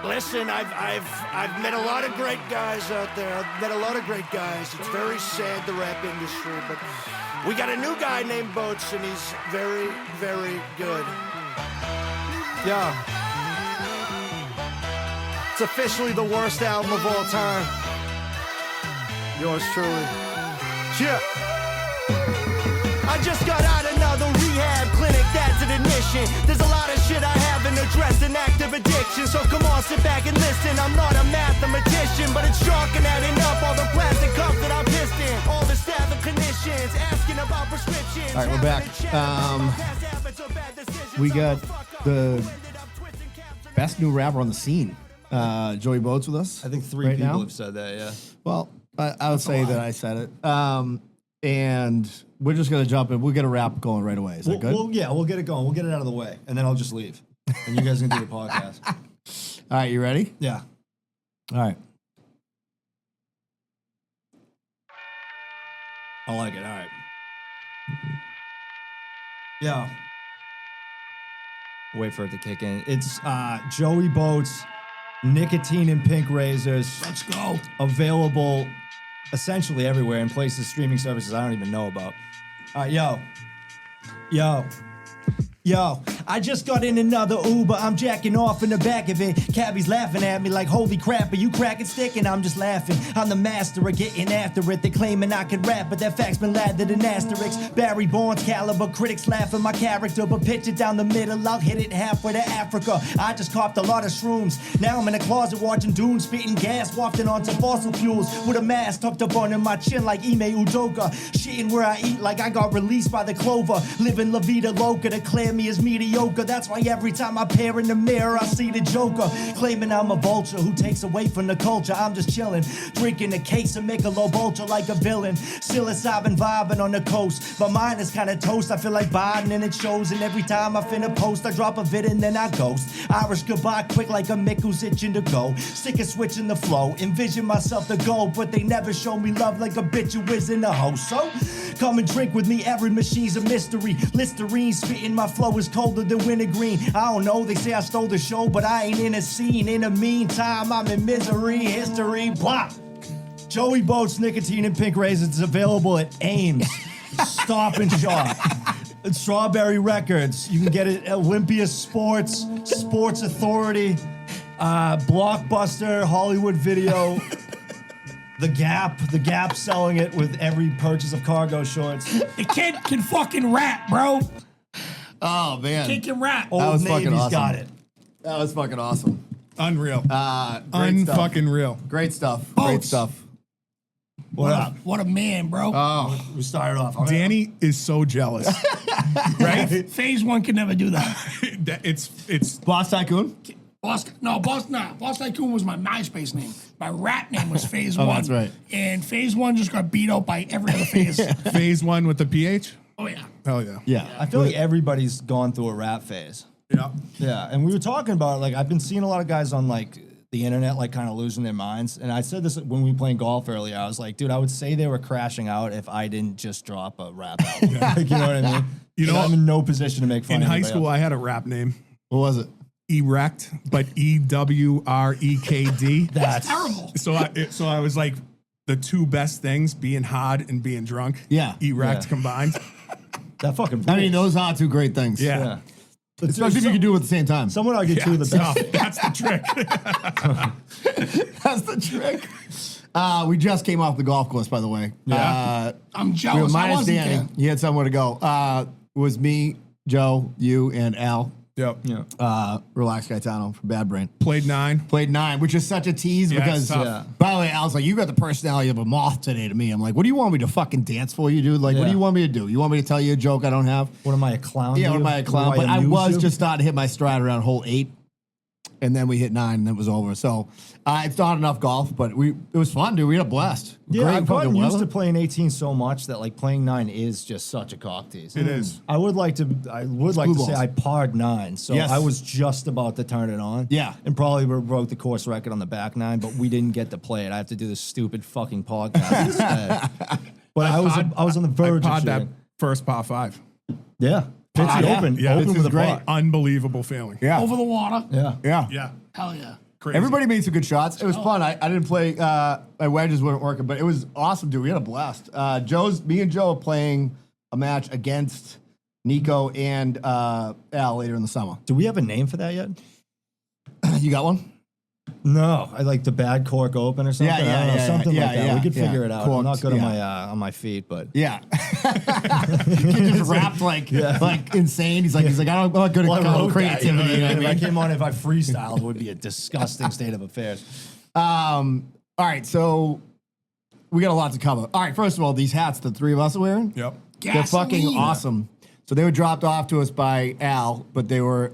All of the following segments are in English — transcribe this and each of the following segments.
Listen, I've met a lot of great guys out there. I've met a lot of great guys. It's very sad, the rap industry, but we got a new guy named Boats, and he's very, very good. Yeah. It's officially the worst album of all time. Yours truly. Yeah. I just got out another rehab clinic, that's an admission. There's a lot of shit I haven't addressed, an active addiction. So come on, sit back and listen. I'm not a mathematician, but it's chalk and adding up all the plastic cups that I pissed in. All the staff and clinicians asking about prescriptions. All right, we're back. We got the best new rapper on the scene, Joey Boats, with us. I think three right people now. have said that, yeah. Well, I would say that I said it. And we're just going to jump in. We'll get a rap going right away. Is that good? We'll get it going. We'll get it out of the way, and then I'll just leave. And you guys can do the podcast. All right, you ready? Yeah. All right. I like it. All right. Yeah. Wait for it to kick in. It's Joey Boats, Nicotine and Pink Razors. Let's go. Available essentially everywhere in places, streaming services I don't even know about. Yo, I just got in another Uber. I'm jacking off in the back of it. Cabbie's laughing at me like, holy crap, are you cracking stick? And I'm just laughing. I'm the master of getting after it. They claiming I can rap, but that fact's been lathered in asterisks. Barry Bonds caliber, critics laugh at my character, but pitch it down the middle, I'll hit it halfway to Africa. I just copped a lot of shrooms. Now I'm in a closet watching Dune, spitting gas, wafting onto fossil fuels with a mask tucked up under my chin like Ime Udoka. Shitting where I eat like I got released by the clover. Living La Vida Loca to clear me is mediocre. That's why every time I peer in the mirror I see the Joker, claiming I'm a vulture who takes away from the culture. I'm just chilling, drinking a case of Michelob Ultra like a villain. Psilocybin vibing on the coast. My mind is kinda toast, I feel like Biden and it shows. And every time I finna post I drop a vid and then I ghost. Irish goodbye quick like a Mick who's itching to go. Sick of switching the flow, envision myself to go, but they never show me love like a bitch who is in the host. So come and drink with me, every machine's a mystery. Listerine spitting, my flow is colder than wintergreen. I don't know, they say I stole the show, but I ain't in a scene. In the meantime, I'm in misery, history, blah. Joey Boats, Nicotine and Pink Razors is available at Ames, Stop and Shop, at Strawberry Records. You can get it at Olympia Sports, Sports Authority, Blockbuster, Hollywood Video, The Gap selling it with every purchase of cargo shorts. The kid can fucking rap, bro. Oh, man. Kid can rap. Old fucking Navy's awesome. got it. That was fucking awesome. Unreal. Great stuff. Unfucking real. Great stuff. Boats. Great stuff. What up? What a man, bro. Oh, We started off. Danny is so jealous. Right? Phase one could never do that. It's Boss Tycoon? Boss Tycoon was my MySpace name. My rap name was Phase Oh, One. that's right. And Phase One just got beat out by every other phase. phase one with the PH. Oh yeah. Hell yeah. Yeah. I feel like everybody's gone through a rap phase. Yeah. Yeah, and we were talking about, like, I've been seeing a lot of guys on, like, the internet, like, kind of losing their minds. And I said this when we were playing golf earlier. I was like, dude, I would say they were crashing out if I didn't just drop a rap album. Like, you know what I mean? You know, I'm in no position to make fun In of high anybody school, else. I had a rap name. What was it? Erect, but EWREKD. That's Terrible. So I was like the two best things, being hard and being drunk. Yeah. Erect Yeah. combined. that fucking. I mean, those are two great things. Yeah. Yeah. But Especially if you can do it at the same time. Someone argued two of the So best. that's the trick. That's the trick. We just came off the golf course, by the way. Yeah. I'm We were jealous. I minus wasn't Danny. there. He had somewhere to go. It was me, Joe, you, and Al. Yep. Yeah. Relax Gaetano from Bad Brain. Played 9. Played 9, which is such a tease Yeah, because, it's tough. Yeah. by the way, Al's like, you got the personality of a moth today to me. I'm like, what do you want me to fucking dance for you, dude? Like, what do Yeah. you want me to do? You want me to tell you a joke I don't have? What am I, a clown? Yeah, to what you? am I, a clown? Do But I amuse was you? just starting to hit my stride around hole 8. And then we hit 9 and it was over. So it's not enough golf, but it was fun, dude. We had a blast. Yeah, Great I've gotten fucking used weather. to playing 18 so much that, like, playing 9 is just such a cock tease. It is. I would like to Blue say balls. I parred 9, so Yes. I was just about to turn it on. Yeah. And probably broke the course record on the back 9, but we didn't get to play it. I have to do this stupid fucking podcast instead. But I was on the verge I of pod that shooting. first par 5. Yeah. Pitchy yeah. open. Yeah, Open this with is a great. par. Unbelievable feeling. Yeah. Over the water. Yeah. Yeah. Yeah. Hell yeah. Crazy. Everybody made some good shots. It was fun. I didn't play. My wedges weren't working, but it was awesome, dude. We had a blast. Me and Joe are playing a match against Nico and Al later in the summer. Do we have a name for that yet? You got one? No, I like the Bad Cork Open or something. Yeah, I don't know, something yeah, like that. yeah, We could yeah. figure it out. I'm Corked, not good yeah. on my feet, but Yeah. He just rapped like insane. He's like, I'm not good at wrote creativity. that, You know what I if I mean? came on, if I freestyled, it would be a disgusting state of affairs. All right, so we got a lot to cover. All right, first of all, these hats the three of us are wearing, Yep. they're fucking Gasoline. awesome. So they were dropped off to us by Al, but they're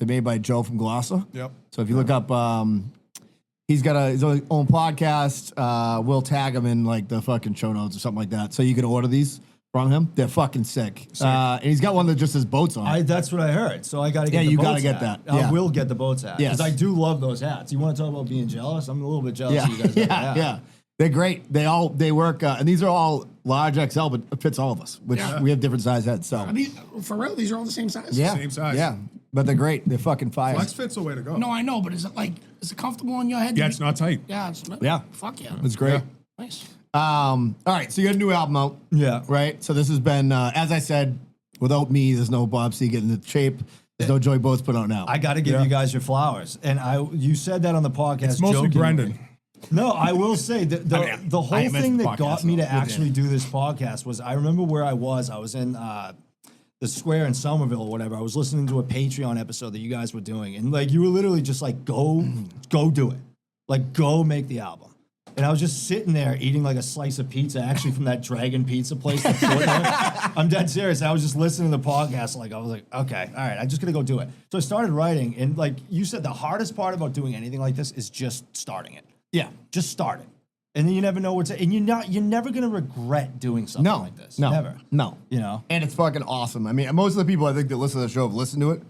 made by Joe from Gloucester. Yep. So if you look up, he's got his own podcast. We'll tag him in like the fucking show notes or something like that, so you can order these from him. They're fucking sick. And he's got one that just says boats on it. That's what I heard. So I got to get. Yeah, the you boats gotta get hat. that. Yeah. I will get the boats hat Yes. because I do love those hats. You want to talk about being jealous? I'm a little bit jealous. Yeah, Of you guys. yeah. They're great. They work, and these are all large XL, but it fits all of us, which we have different size heads. So Are these, for real, these are all the same size? yeah, Same size. Yeah, but they're great. They're fucking fire. Flex fit's the way to go. No, I know, but is it comfortable on your head? Yeah, it's not tight. Yeah, it's Yeah. Fuck yeah. It's great. Yeah. Nice. All right, so you got a new album out. Yeah. Right. So this has been, as I said, without me, there's no Bob C getting into shape. There's no Joey Boats put out now. I got to give you guys your flowers, and you said that on the podcast. It's mostly jokingly. Brendan. No, I will say that the whole I missed thing the that got podcast, me to though. actually do this podcast was I remember where I was. I was in the square in Somerville or whatever. I was listening to a Patreon episode that you guys were doing, and like you were literally just like, go do it, like go make the album. And I was just sitting there eating like a slice of pizza, actually from that Dragon Pizza place. That's short there. I'm dead serious. I was just listening to the podcast, like I was like, okay, all right, I'm just gonna go do it. So I started writing, and like you said, the hardest part about doing anything like this is just starting it. yeah. Just start it, and then you never know what's. And you're never gonna regret doing something No. like this. No. Never. No. You know. And it's fucking awesome. I mean, most of the people I think that listen to the show have listened to it.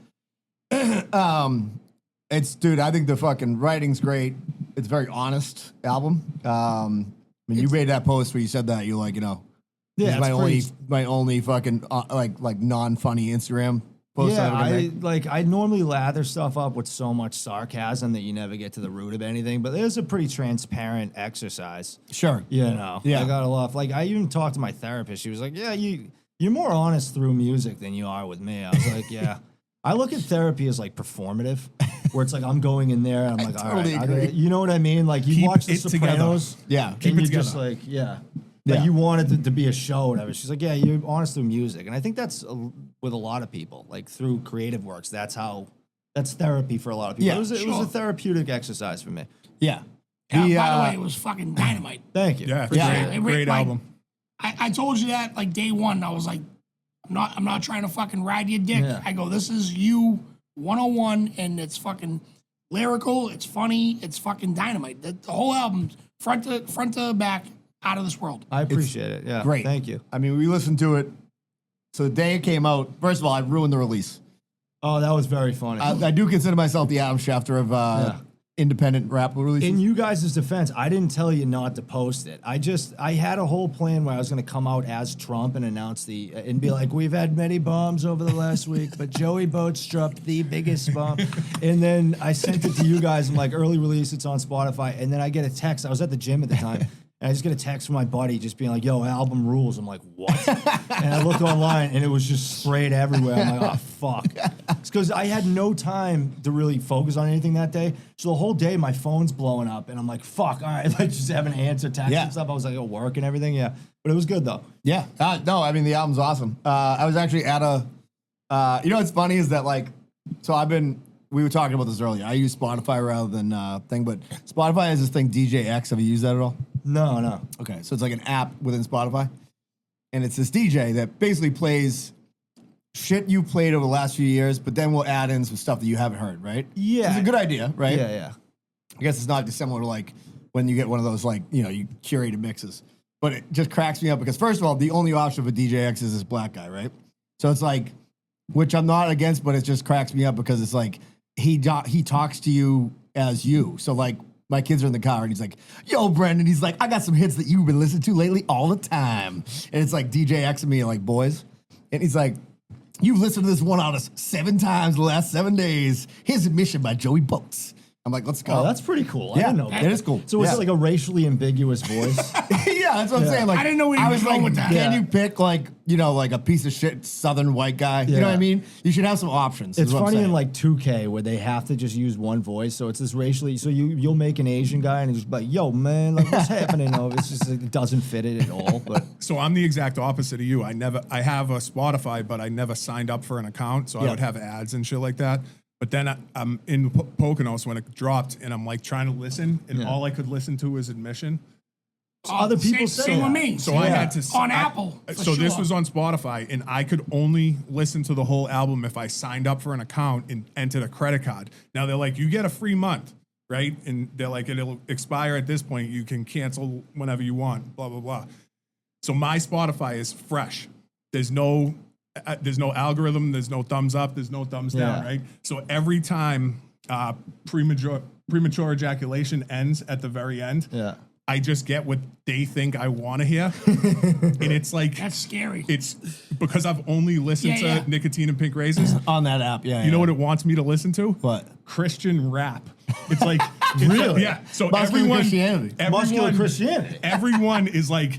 Dude, I think the fucking writing's great. It's a very honest album. I mean, you made that post where you said that you're like, this is it's my only fucking like non-funny Instagram post. Yeah, I'm gonna make. I normally lather stuff up with so much sarcasm that you never get to the root of anything. But it is a pretty transparent exercise. Sure. You know, Yeah. I got a lot. Like I even talked to my therapist. She was like, "Yeah, you're more honest through music than you are with me." I was like, "Yeah." I look at therapy as like performative, where it's like I'm going in there and I'm like, totally all right, agree. you know what I mean? Like you Keep watch The it together. Sopranos, Yeah. Keep and it you're just together. like, yeah. Yeah. Like you want it to be a show or whatever. She's like, yeah, you're honest through music. And I think that's with a lot of people, like through creative works. That's therapy for a lot of people. Yeah, it was a sure. therapeutic exercise for me. Yeah. Yeah, The, by the way, it was fucking dynamite. Thank you. Yeah, Yeah. great Like, album. I told you that like day one. I was like, I'm not trying to fucking ride your dick. Yeah. I go, this is you 101, and it's fucking lyrical. It's funny. It's fucking dynamite. The whole album, front to back, out of this world. I appreciate it. Yeah. Great. Thank you. I mean, we listened to it. So the day it came out, first of all, I ruined the release. Oh, that was very funny. I do consider myself the Adam Schefter of independent rap releases. In you guys' defense, I didn't tell you not to post it. I had a whole plan where I was going to come out as Trump and announce and be like, we've had many bombs over the last week, but Joey Boats dropped the biggest bomb. And then I sent it to you guys. I'm like, early release, it's on Spotify. And then I get a text. I was at the gym at the time. And I just get a text from my buddy just being like, yo, album rules. I'm like, what? And I looked online and it was just sprayed everywhere. I'm like, oh, fuck. It's because I had no time to really focus on anything that day. So the whole day, my phone's blowing up and I'm like, fuck, all right. Like just having to answer texts Yeah. and stuff. I was like, at work and everything. Yeah. But it was good though. Yeah. No, I mean, the album's awesome. I was actually at you know what's funny is that, like, so we were talking about this earlier. I use Spotify rather than thing, but Spotify has this thing, DJX. Have you used that at all? No. Okay. So it's like an app within Spotify. And it's this DJ that basically plays shit you played over the last few years, but then we'll add in some stuff that you haven't heard, right? Yeah. So it's a good idea, right? Yeah. I guess it's not dissimilar to like when you get one of those like, you curated mixes. But it just cracks me up because first of all, the only option for DJX is this black guy, right? So it's like, which I'm not against, but it just cracks me up because it's like he talks to you as you. So like my kids are in the car and he's like, yo, Brendan, he's like, I got some hits that you've been listening to lately all the time. And it's like DJX and me like, boys. And he's like, you've listened to this one out of 7 times the last 7 days. Here's Admission by Joey Boats. I'm like, let's go. Oh, that's pretty cool. I yeah, didn't know that. it is cool. So is Yeah. it like a racially ambiguous voice? Yeah, that's what I'm saying. Like, I didn't know where you I were was going like, with that. can Yeah. you pick like, you know, like a piece of shit Southern white guy? You know what I Yeah. mean? You should have some options. It's is what I'm funny in saying. like 2K where they have to just use one voice, so it's this racially. So you'll make an Asian guy and he's just like, "Yo, man, like what's happening?" No, it's just like, it doesn't fit it at all. But So I'm the exact opposite of you. I have a Spotify, but I never signed up for an account, so I Yeah. would have ads and shit like that. But then I'm in Poconos when it dropped, and I'm like trying to listen, and all I could listen to was Admission. other people same, say same with that. me. So I had to on Apple. for So this sure. was on Spotify, and I could only listen to the whole album if I signed up for an account and entered a credit card. Now they're like, you get a free month, right? And they're like, it'll expire at this point. You can cancel whenever you want. Blah blah blah. So my Spotify is fresh. There's no algorithm. There's no thumbs up. There's no thumbs down. Yeah. Right. So every time premature ejaculation ends at the very end, Yeah. I just get what they think I want to hear, and it's like That's scary. it's because I've only listened Yeah, to yeah. Nicotine and Pink Raisins. on that app. Yeah. You know what it wants me to listen to? What? Christian rap. It's like Really? yeah. So Muscular everyone, Christianity. Muscular Christianity. everyone is like,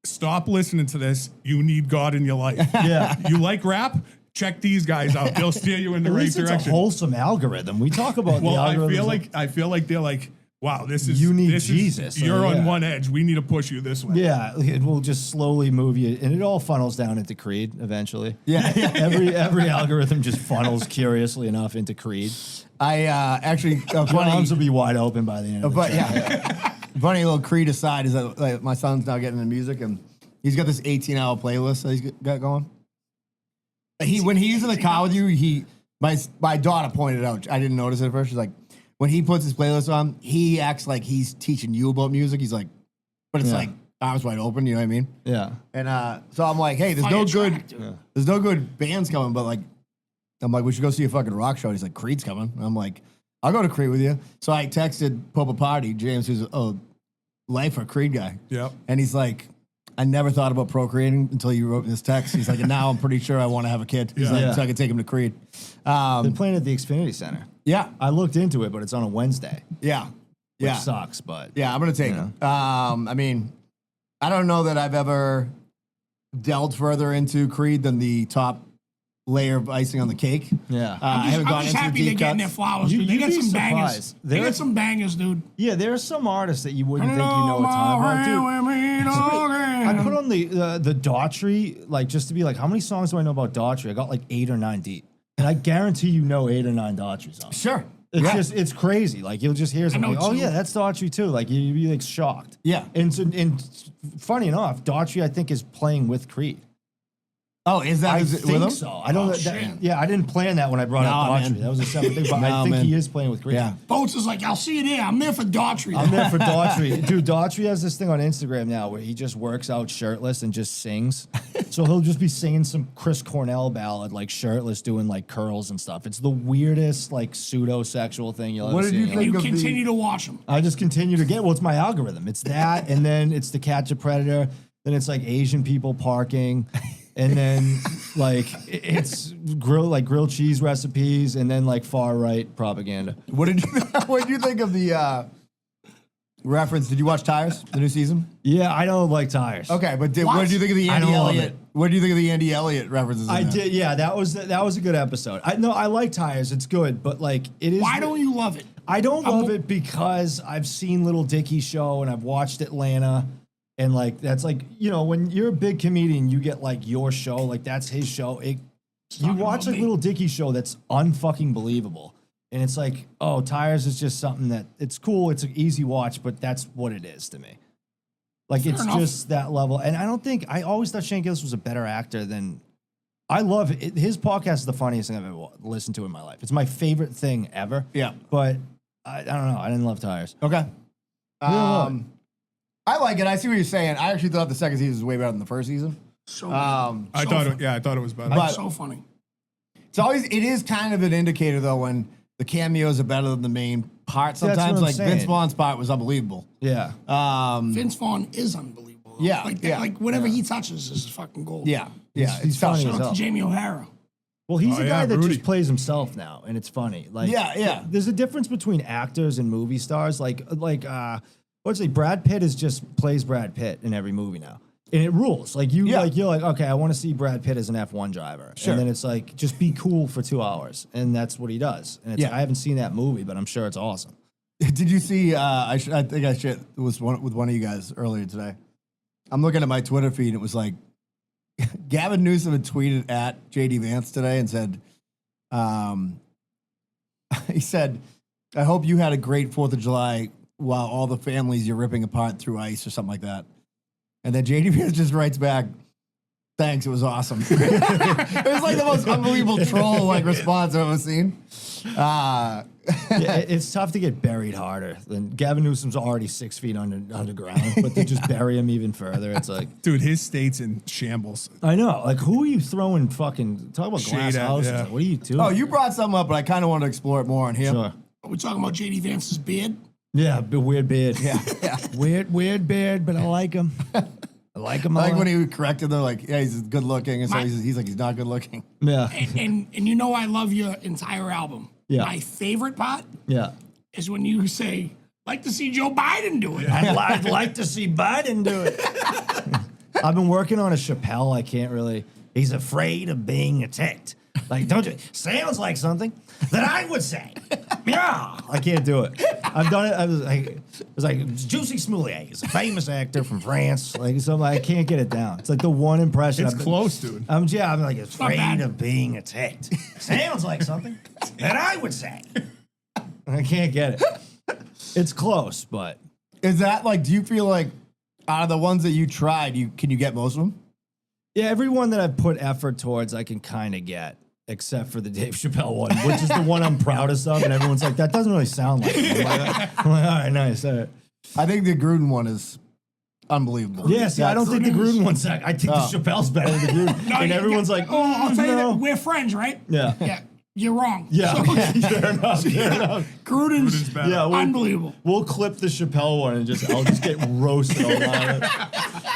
stop listening to this. You need God in your life. Yeah. You like rap? Check these guys out. They'll steer you in the At right least it's direction. a wholesome algorithm. We talk about Well, the I algorithm. feel like they're like, wow, this is You need this is- Jesus. you're on Yeah. one edge. We need to push you this way. Yeah, it will just slowly move you, and it all funnels down into Creed eventually. Yeah. Every algorithm just funnels, curiously enough, into Creed. I actually Your funny. arms will be wide open by the end. Of the But track. yeah, funny little Creed aside is that like, my son's now getting into music and he's got this 18-hour playlist that he's got going. When he's in the car with you, my daughter pointed out. I didn't notice it at first. She's like, when he puts his playlist on, he acts like he's teaching you about music. He's like, but it's Yeah. like arms wide open. You know what I mean? Yeah. And so I'm like, hey, there's Fire no track, good, dude. there's no good bands coming, but like, I'm like, we should go see a fucking rock show. He's like, Creed's coming. And I'm like, I'll go to Creed with you. So I texted Popa Party, James, who's a lifer Creed guy. Yep. And he's like, I never thought about procreating until you wrote me this text. He's like, and now I'm pretty sure I want to have a kid. He's Yeah. like, Yeah. so I can take him to Creed. They're playing at the Xfinity Center. Yeah, I looked into it, but it's on a Wednesday, yeah, which yeah, sucks. But yeah. I'm gonna take Yeah. him. I mean, I don't know that I've ever delved further into Creed than the top layer of icing on the cake. yeah, I haven't I'm gone just into happy the they're deep getting cuts. their flowers. You- dude. They you'd got be some bangers. surprised. They There- got some bangers, dude. yeah. There are some artists that you wouldn't think you Hello, know a ton my about, dude. women I again. put on the Daughtry, like just to be like, how many songs do I know about Daughtry? I got like 8 or 9 deep, and I guarantee you know 8 or 9 Daughtry songs. Sure. It's Yeah. just it's crazy. Like you'll just hear something. know Like, oh two. yeah, that's Daughtry too. Like you'd be like shocked. Yeah. And funny enough, Daughtry I think is playing with Creed. Oh, is that I is it think with him? so. I don't. Oh, that, shit. yeah, I didn't plan that when I brought up No, Daughtry. man. That was a separate thing. But I No, think man. he is playing with Creed. Yeah. Boats is like, I'll see you there. I'm there for Daughtry. I'm there for Daughtry. Dude, Daughtry has this thing on Instagram now where he just works out shirtless and just sings. So he'll just be singing some Chris Cornell ballad, like shirtless, doing like curls and stuff. It's the weirdest, like pseudo-sexual thing you'll ever What did see. you in your think life. You of the- continue to watch them. I just continue to get, well, it's my algorithm. It's that, and then it's to catch a predator. Then it's like Asian people parking. And then like it's grilled cheese recipes, and then like far right propaganda. What did you think of the reference? Did you watch Tires, the new season? Yeah, I don't like tires. Okay, but what What? did you think of the I Andy don't love Elliott? it. What do you think of the Andy Elliott references? in I that? did. Yeah, that was a good episode. I like tires. It's good, but like it is. Why don't you love it? I don't love it because I've seen Little Dicky show and I've watched Atlanta, and like that's like, you know, when you're a big comedian, you get like your show, like that's his show. You talking watch about like me. Little Dicky show that's unfucking believable, and it's like, oh, Tires is just something that it's cool. It's an easy watch, but that's what it is to me. Like it's enough. just that level, and I always thought Shane Gillis was a better actor than. I love it. His podcast is the funniest thing I've ever listened to in my life. It's my favorite thing ever. Yeah. But I don't know. I didn't love Tires. Okay. love I like it. I see what you're saying. I actually thought the second season was way better than the first season. So good. I thought it was better. But- so funny. It is kind of an indicator though when the cameos are better than the main part. That's what Sometimes I'm like Vince saying. Vaughn's part was unbelievable. Yeah. Vince Vaughn is unbelievable. Yeah, Like, yeah. like whatever he touches is fucking gold. Yeah. Yeah. He's It's tough. funny Shout as out hell. to Jamie O'Hara. Well, he's Oh, a yeah, guy that Rudy. just plays himself now, and it's funny. Like, Yeah. There's a difference between actors and movie stars. What's it? Brad Pitt just plays Brad Pitt in every movie now, and it rules. Like you're like, okay, I want to see Brad Pitt as an F1 driver, Sure. and then it's like, just be cool for 2 hours, and that's what he does. And I haven't seen that movie, but I'm sure it's awesome. Did you see? I think I shared it was with one of you guys earlier today. I'm looking at my Twitter feed. And it was like Gavin Newsom had tweeted at JD Vance today and said, he said, "I hope you had a great 4th of July while all the families you're ripping apart through ice," or something like that. And then JD Vance just writes back, "Thanks, it was awesome." It was like the most unbelievable troll response I've ever seen. It's tough to get buried harder than Gavin Newsom's already 6 feet underground, but to just bury him even further, it's like, Dude, his state's in shambles. I know. Like, who are you throwing fucking, talk about Shade glass at, houses? yeah. Like, what are you doing? Oh, you brought something up, but I kind of want to explore it more on here. Sure. Are we talking about JD Vance's beard? Yeah, weird beard. Yeah. Weird beard, but I like him. I like him a Like lot. when he corrected them, like, yeah, he's good looking, and so he's like, he's not good looking. Yeah. And you know I love your entire album. Yeah. My favorite part Yeah. is when you say, like to see Joe Biden do it. I'd like to see Biden do it. I've been working on a Chappelle. I can't really. He's afraid of being attacked. Like, don't you? Sounds like something that I would say. Yeah. I can't do it. I've done it. It was like Juicy Smollett. He's a famous actor from France. Like, so I can't get it down. It's like the one impression. It's close, dude. I'm like afraid bad. of being attacked. Sounds like something that I would say. I can't get it. It's close, but Is that like? Do you feel like out of the ones that you tried, can you get most of them? yeah, everyone that I've put effort towards, I can kind of get, except for the Dave Chappelle one, which is the one I'm proudest of. And everyone's like, that doesn't really sound like him. I'm like, all right, nice. All right. I think the Gruden one is unbelievable. Yeah, see, I don't think the Gruden one's I think the Chappelle's better than the Gruden. No, and everyone's like, oh, I'll tell you no. that we're friends, right? Yeah. Yeah, you're wrong. Yeah, So, fair enough. Gruden's better. Yeah, unbelievable. We'll clip the Chappelle one and I'll just get roasted online.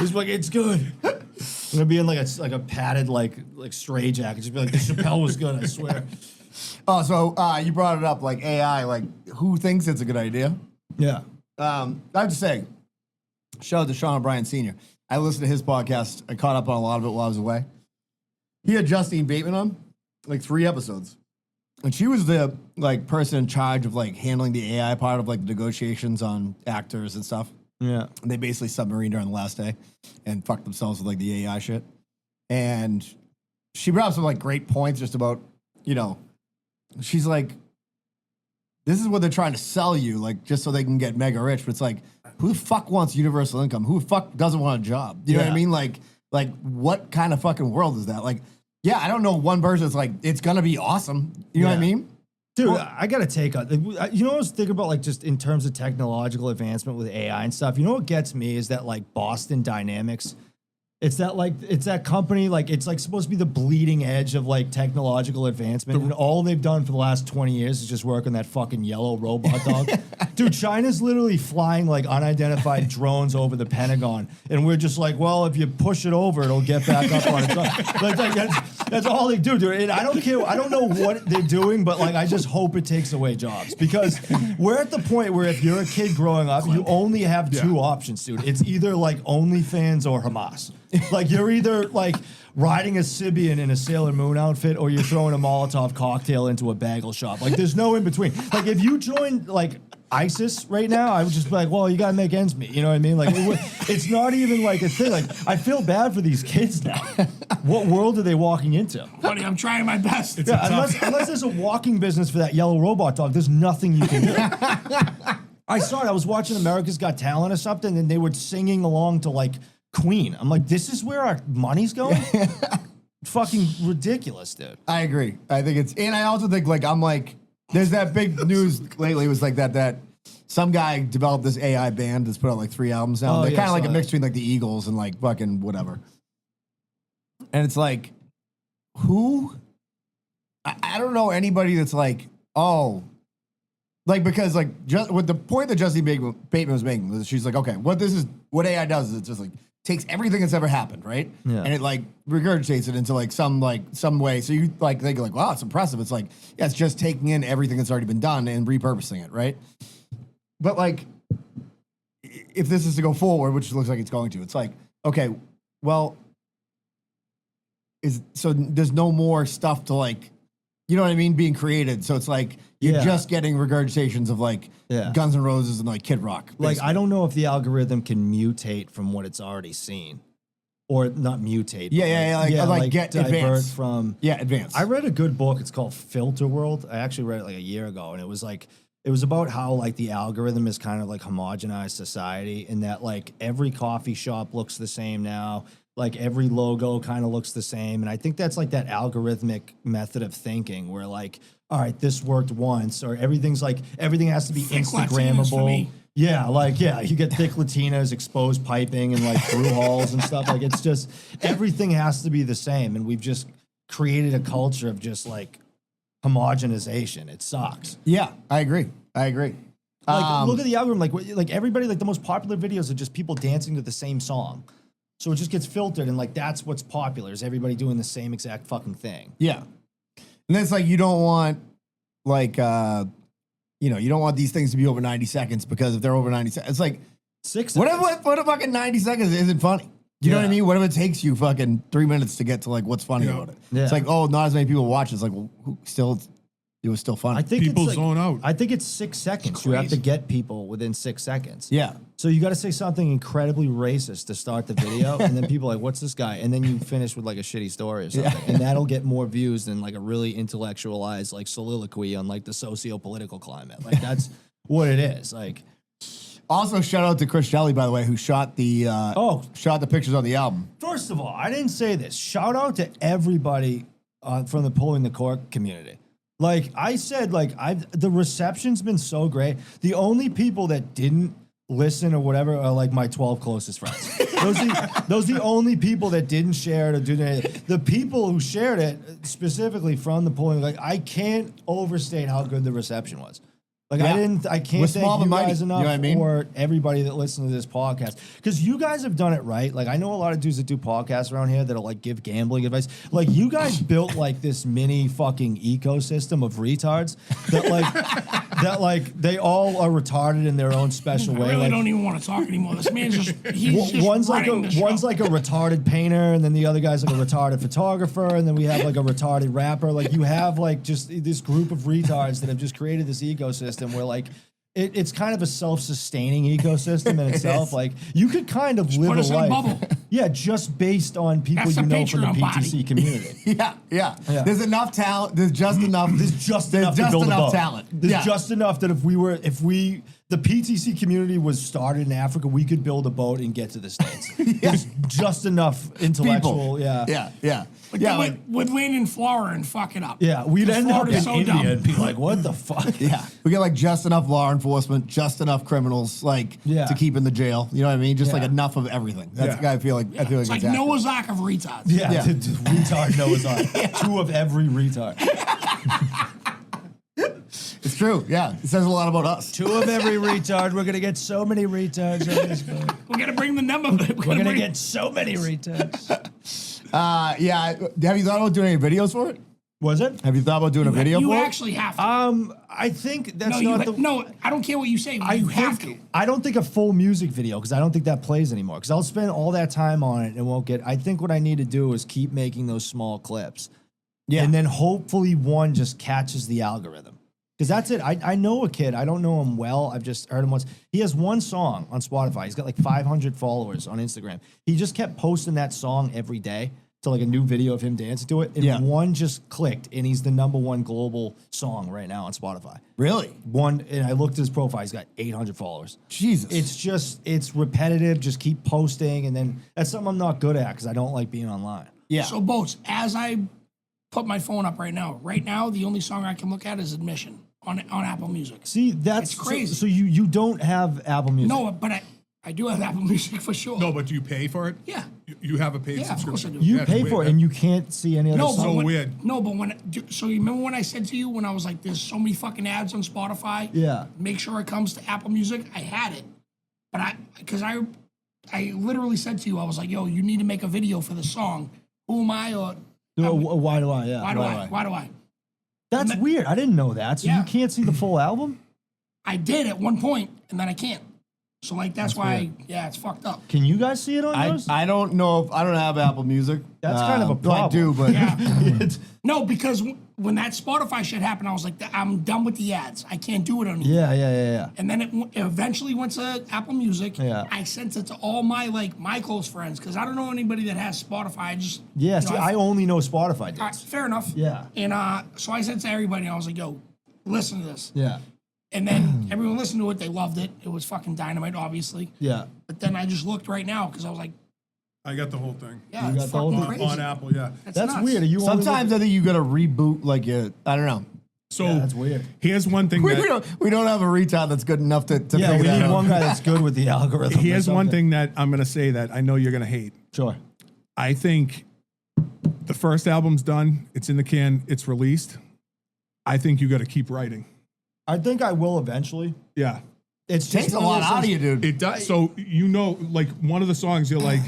Just like, it's good. I'm gonna be in like a padded like stray jacket. Just be like, the Chappelle was good, I swear. Oh, so you brought it up, like AI. Like, who thinks it's a good idea? Yeah. I'm just saying. Shout out to Sean O'Brien Sr. I listened to his podcast. I caught up on a lot of it while I was away. He had Justine Bateman on, like 3 episodes. And she was the person in charge of handling the AI part of the negotiations on actors and stuff. Yeah. And they basically submarined her on the last day and fucked themselves with the AI shit. And she brought up some great points just about, she's like, this is what they're trying to sell you, just so they can get mega rich. But it's like, who the fuck wants universal income? Who the fuck doesn't want a job? You know what I mean? Like what kind of fucking world is that? Yeah, I don't know one person that's it's gonna be awesome. You know what I mean? Dude, I got to take on. You know what I was thinking about, just in terms of technological advancement with AI and stuff. You know what gets me is that Boston Dynamics. It's that company, it's supposed to be the bleeding edge of technological advancement, and all they've done for the last 20 years is just work on that fucking yellow robot dog. Dude, China's literally flying unidentified drones over the Pentagon, and we're just well, if you push it over, it'll get back up on its own. That's all they do, dude. And I don't care. I don't know what they're doing, but I just hope it takes away jobs, because we're at the point where if you're a kid growing up, you only have 2 options, dude. It's either OnlyFans or Hamas. You're either riding a Sibian in a Sailor Moon outfit, or you're throwing a Molotov cocktail into a bagel shop. There's no in between. If you joined ISIS right now, I would just be well, you gotta make ends meet. You know what I mean? It's not even a thing. I feel bad for these kids now. What world are they walking into? Buddy, I'm trying my best. Unless there's a walking business for that yellow robot dog, there's nothing you can do. I saw it. I was watching America's Got Talent or something, and they were singing along to Queen. I'm like, this is where our money's going? Fucking ridiculous, dude. I agree. I think and I also think there's that big news lately. It was that some guy developed this AI band that's put out 3 albums now. Oh, They're yeah, kind of I saw a mix that. between the Eagles and fucking whatever. And it's who? I don't know anybody that's because just with the point that Justine Bateman was making, she's okay, what AI does is it's just takes everything that's ever happened, right? Yeah. And it like regurgitates it into like some way. So you like think like, wow, it's impressive. It's like, yeah, it's just taking in everything that's already been done and repurposing it, right? But like, if this is to go forward, which looks like it's going to, it's like, okay, well, so there's no more stuff to like, you know what I mean, being created. So it's like you're Yeah. just getting regurgitations of like Yeah. Guns N' Roses and like Kid Rock. Like, basically. I don't know if the algorithm can mutate from what it's already seen, or not mutate. Yeah, but like get divert advanced. from. Yeah, advanced. I read a good book. It's called Filter World. I actually read it like a year ago, and it was about how like the algorithm is kind of like homogenized society, and that like every coffee shop looks the same now. Like every logo kind of looks the same, and I think that's like that algorithmic method of thinking where like, all right, this worked once, or everything has to be Thick Latinas for Instagrammable. me. Yeah, you get thick Latinas, exposed piping, and like through halls and stuff. Like it's just everything has to be the same, and we've just created a culture of just like homogenization. It sucks. Yeah, I agree. Like look at the algorithm. Like everybody, like the most popular videos are just people dancing to the same song. So it just gets filtered, and like that's what's popular is everybody doing the same exact fucking thing. Yeah. And then it's like you don't want like you don't want these things to be over 90 seconds because if they're over 90 seconds, it's like 6 what seconds. if fucking 90 seconds isn't funny? You know what I Yeah. mean? What if it takes you fucking 3 minutes to get to like what's funny Yeah. about it? Yeah. It's like, oh, not as many people watch. It's like, well, it was still funny. I think People it's like, zone out. I think it's 6 seconds. You have to get people within 6 seconds. yeah. So you got to say something incredibly racist to start the video, and then people are like, "What's this guy?" And then you finish with like a shitty story or something, and that'll get more views than like a really intellectualized like soliloquy on like the socio-political climate. Like that's what it is. Like, Also, shout out to Chris Shelley, by the way, who shot the shot the pictures on the album. first of all, I didn't say this. Shout out to everybody from the Pulling the Cork community. Like I said, like the reception's been so great. The only people that didn't listen or whatever are like my 12 closest friends. those are the only people that didn't share it or do anything. The people who shared it specifically from the polling, like I can't overstate how good the reception was. Like Yeah. I can't We're thank small you but mighty, guys you know enough what I mean? for everybody that listens to this podcast. Because you guys have done it right. Like I know a lot of dudes that do podcasts around here that'll like give gambling advice. Like you guys built like this mini fucking ecosystem of retards that like they all are retarded in their own special I way. really Like, don't even want to talk anymore. This man's he's just one's like running the show. a retarded painter, and then the other guy's like a retarded photographer, and then we have like a retarded rapper. Like you have like just this group of retards that have just created this ecosystem where like it's kind of a self-sustaining ecosystem in itself. Like you could kind of live put a us in a life, bubble. yeah, just based on people That's you the know from the Patreon PTC body. community. Yeah. Yeah. There's enough talent. There's just enough. There's just enough to build a boat. talent. There's Yeah. just enough that if the PTC community was started in Africa, we could build a boat and get to the States. There's just enough intellectual, People. yeah. Yeah. But Yeah. then Like, we'd land in Florida and fuck it up. Yeah, we'd 'Cause end up in Florida's so India dumb. and be like, what the fuck? yeah. We get like just enough law enforcement, just enough criminals, like Yeah. to keep in the jail. You know what I mean? Just like Yeah. enough of everything. That's Yeah. I feel like It's like exactly. Noah's Ark of retards. Yeah, Yeah. retard Noah's Ark. 2 of every retard. It's true. Yeah. It says a lot about us. 2 of every retard. We're going to get so many retards on this boat. We're gonna bring the number. We're going to get so many retards. Yeah. Have you thought about doing any videos for it? Was it? Have you thought about doing a video You for actually have to. I think that's no, not the... no, I don't care what you say. You have to. I don't think a full music video because I don't think that plays anymore. Because I'll spend all that time on it and won't get. I think what I need to do is keep making those small clips, Yeah. and then hopefully one just catches the algorithm. Because that's it. I know a kid. I don't know him well. I've just heard him once. He has one song on Spotify. He's got like 500 followers on Instagram. He just kept posting that song every day to like a new video of him dancing to it, and Yeah. one just clicked, and he's the #1 global song right now on Spotify. Really? One, and I looked at his profile. He's got 800 followers. Jesus. It's repetitive. Just keep posting, and then that's something I'm not good at because I don't like being online. yeah. So, Boats, as I put my phone up right now, the only song I can look at is Admission on Apple Music. See, that's It's crazy. So you don't have Apple Music. No, but I do have Apple Music for sure. No, but do you pay for it? Yeah. You have a paid Yeah, of course subscription. I do. you Yeah, it's pay weird. for it, and you can't see any other No, songs. so when, weird. No, but so you remember when I said to you when I was like, "There's so many fucking ads on Spotify." Yeah. Make sure it comes to Apple Music. I had it, but because I I literally said to you, I was like, yo, you need to make a video for the song. Who am I? Or Why do I? Yeah. why do I? That's weird. I didn't know that. So Yeah. you can't see the full album? I did at one point, and then I can't. So like that's why, it's fucked up. Can you guys see it on yours? I don't know if I don't have Apple Music. That's kind of a well, I do, but Yeah. No, because when that Spotify shit happened, I was like, I'm done with the ads. I can't do it anymore. Yeah. And then it eventually went to Apple Music. Yeah. I sent it to all my close friends because I don't know anybody that has Spotify. I just Yeah, see, I only know Spotify all right, does. fair enough. Yeah. And so I sent to everybody. I was like, yo, listen to this. Yeah. And then everyone listened to it. They loved it. It was fucking dynamite, obviously. Yeah. But then I just looked right now because I was like, I got the whole thing yeah, You it's got the whole fucking thing? crazy. on Apple. Yeah. That's nuts. weird. Are you only sometimes I think you got to reboot like I don't know. So Yeah, that's weird. Here's one thing. We That, don't have a retard that's good enough to Yeah, figure we that need out. one guy that's good with the algorithm. or here's one something. thing that I'm gonna say that I know you're gonna hate. Sure. I think the first album's done. It's in the can. It's released. I think you got to keep writing. I think I will eventually. Yeah. It's Takes just a one lot those out of things- you, dude. It does. So like one of the songs, you're like,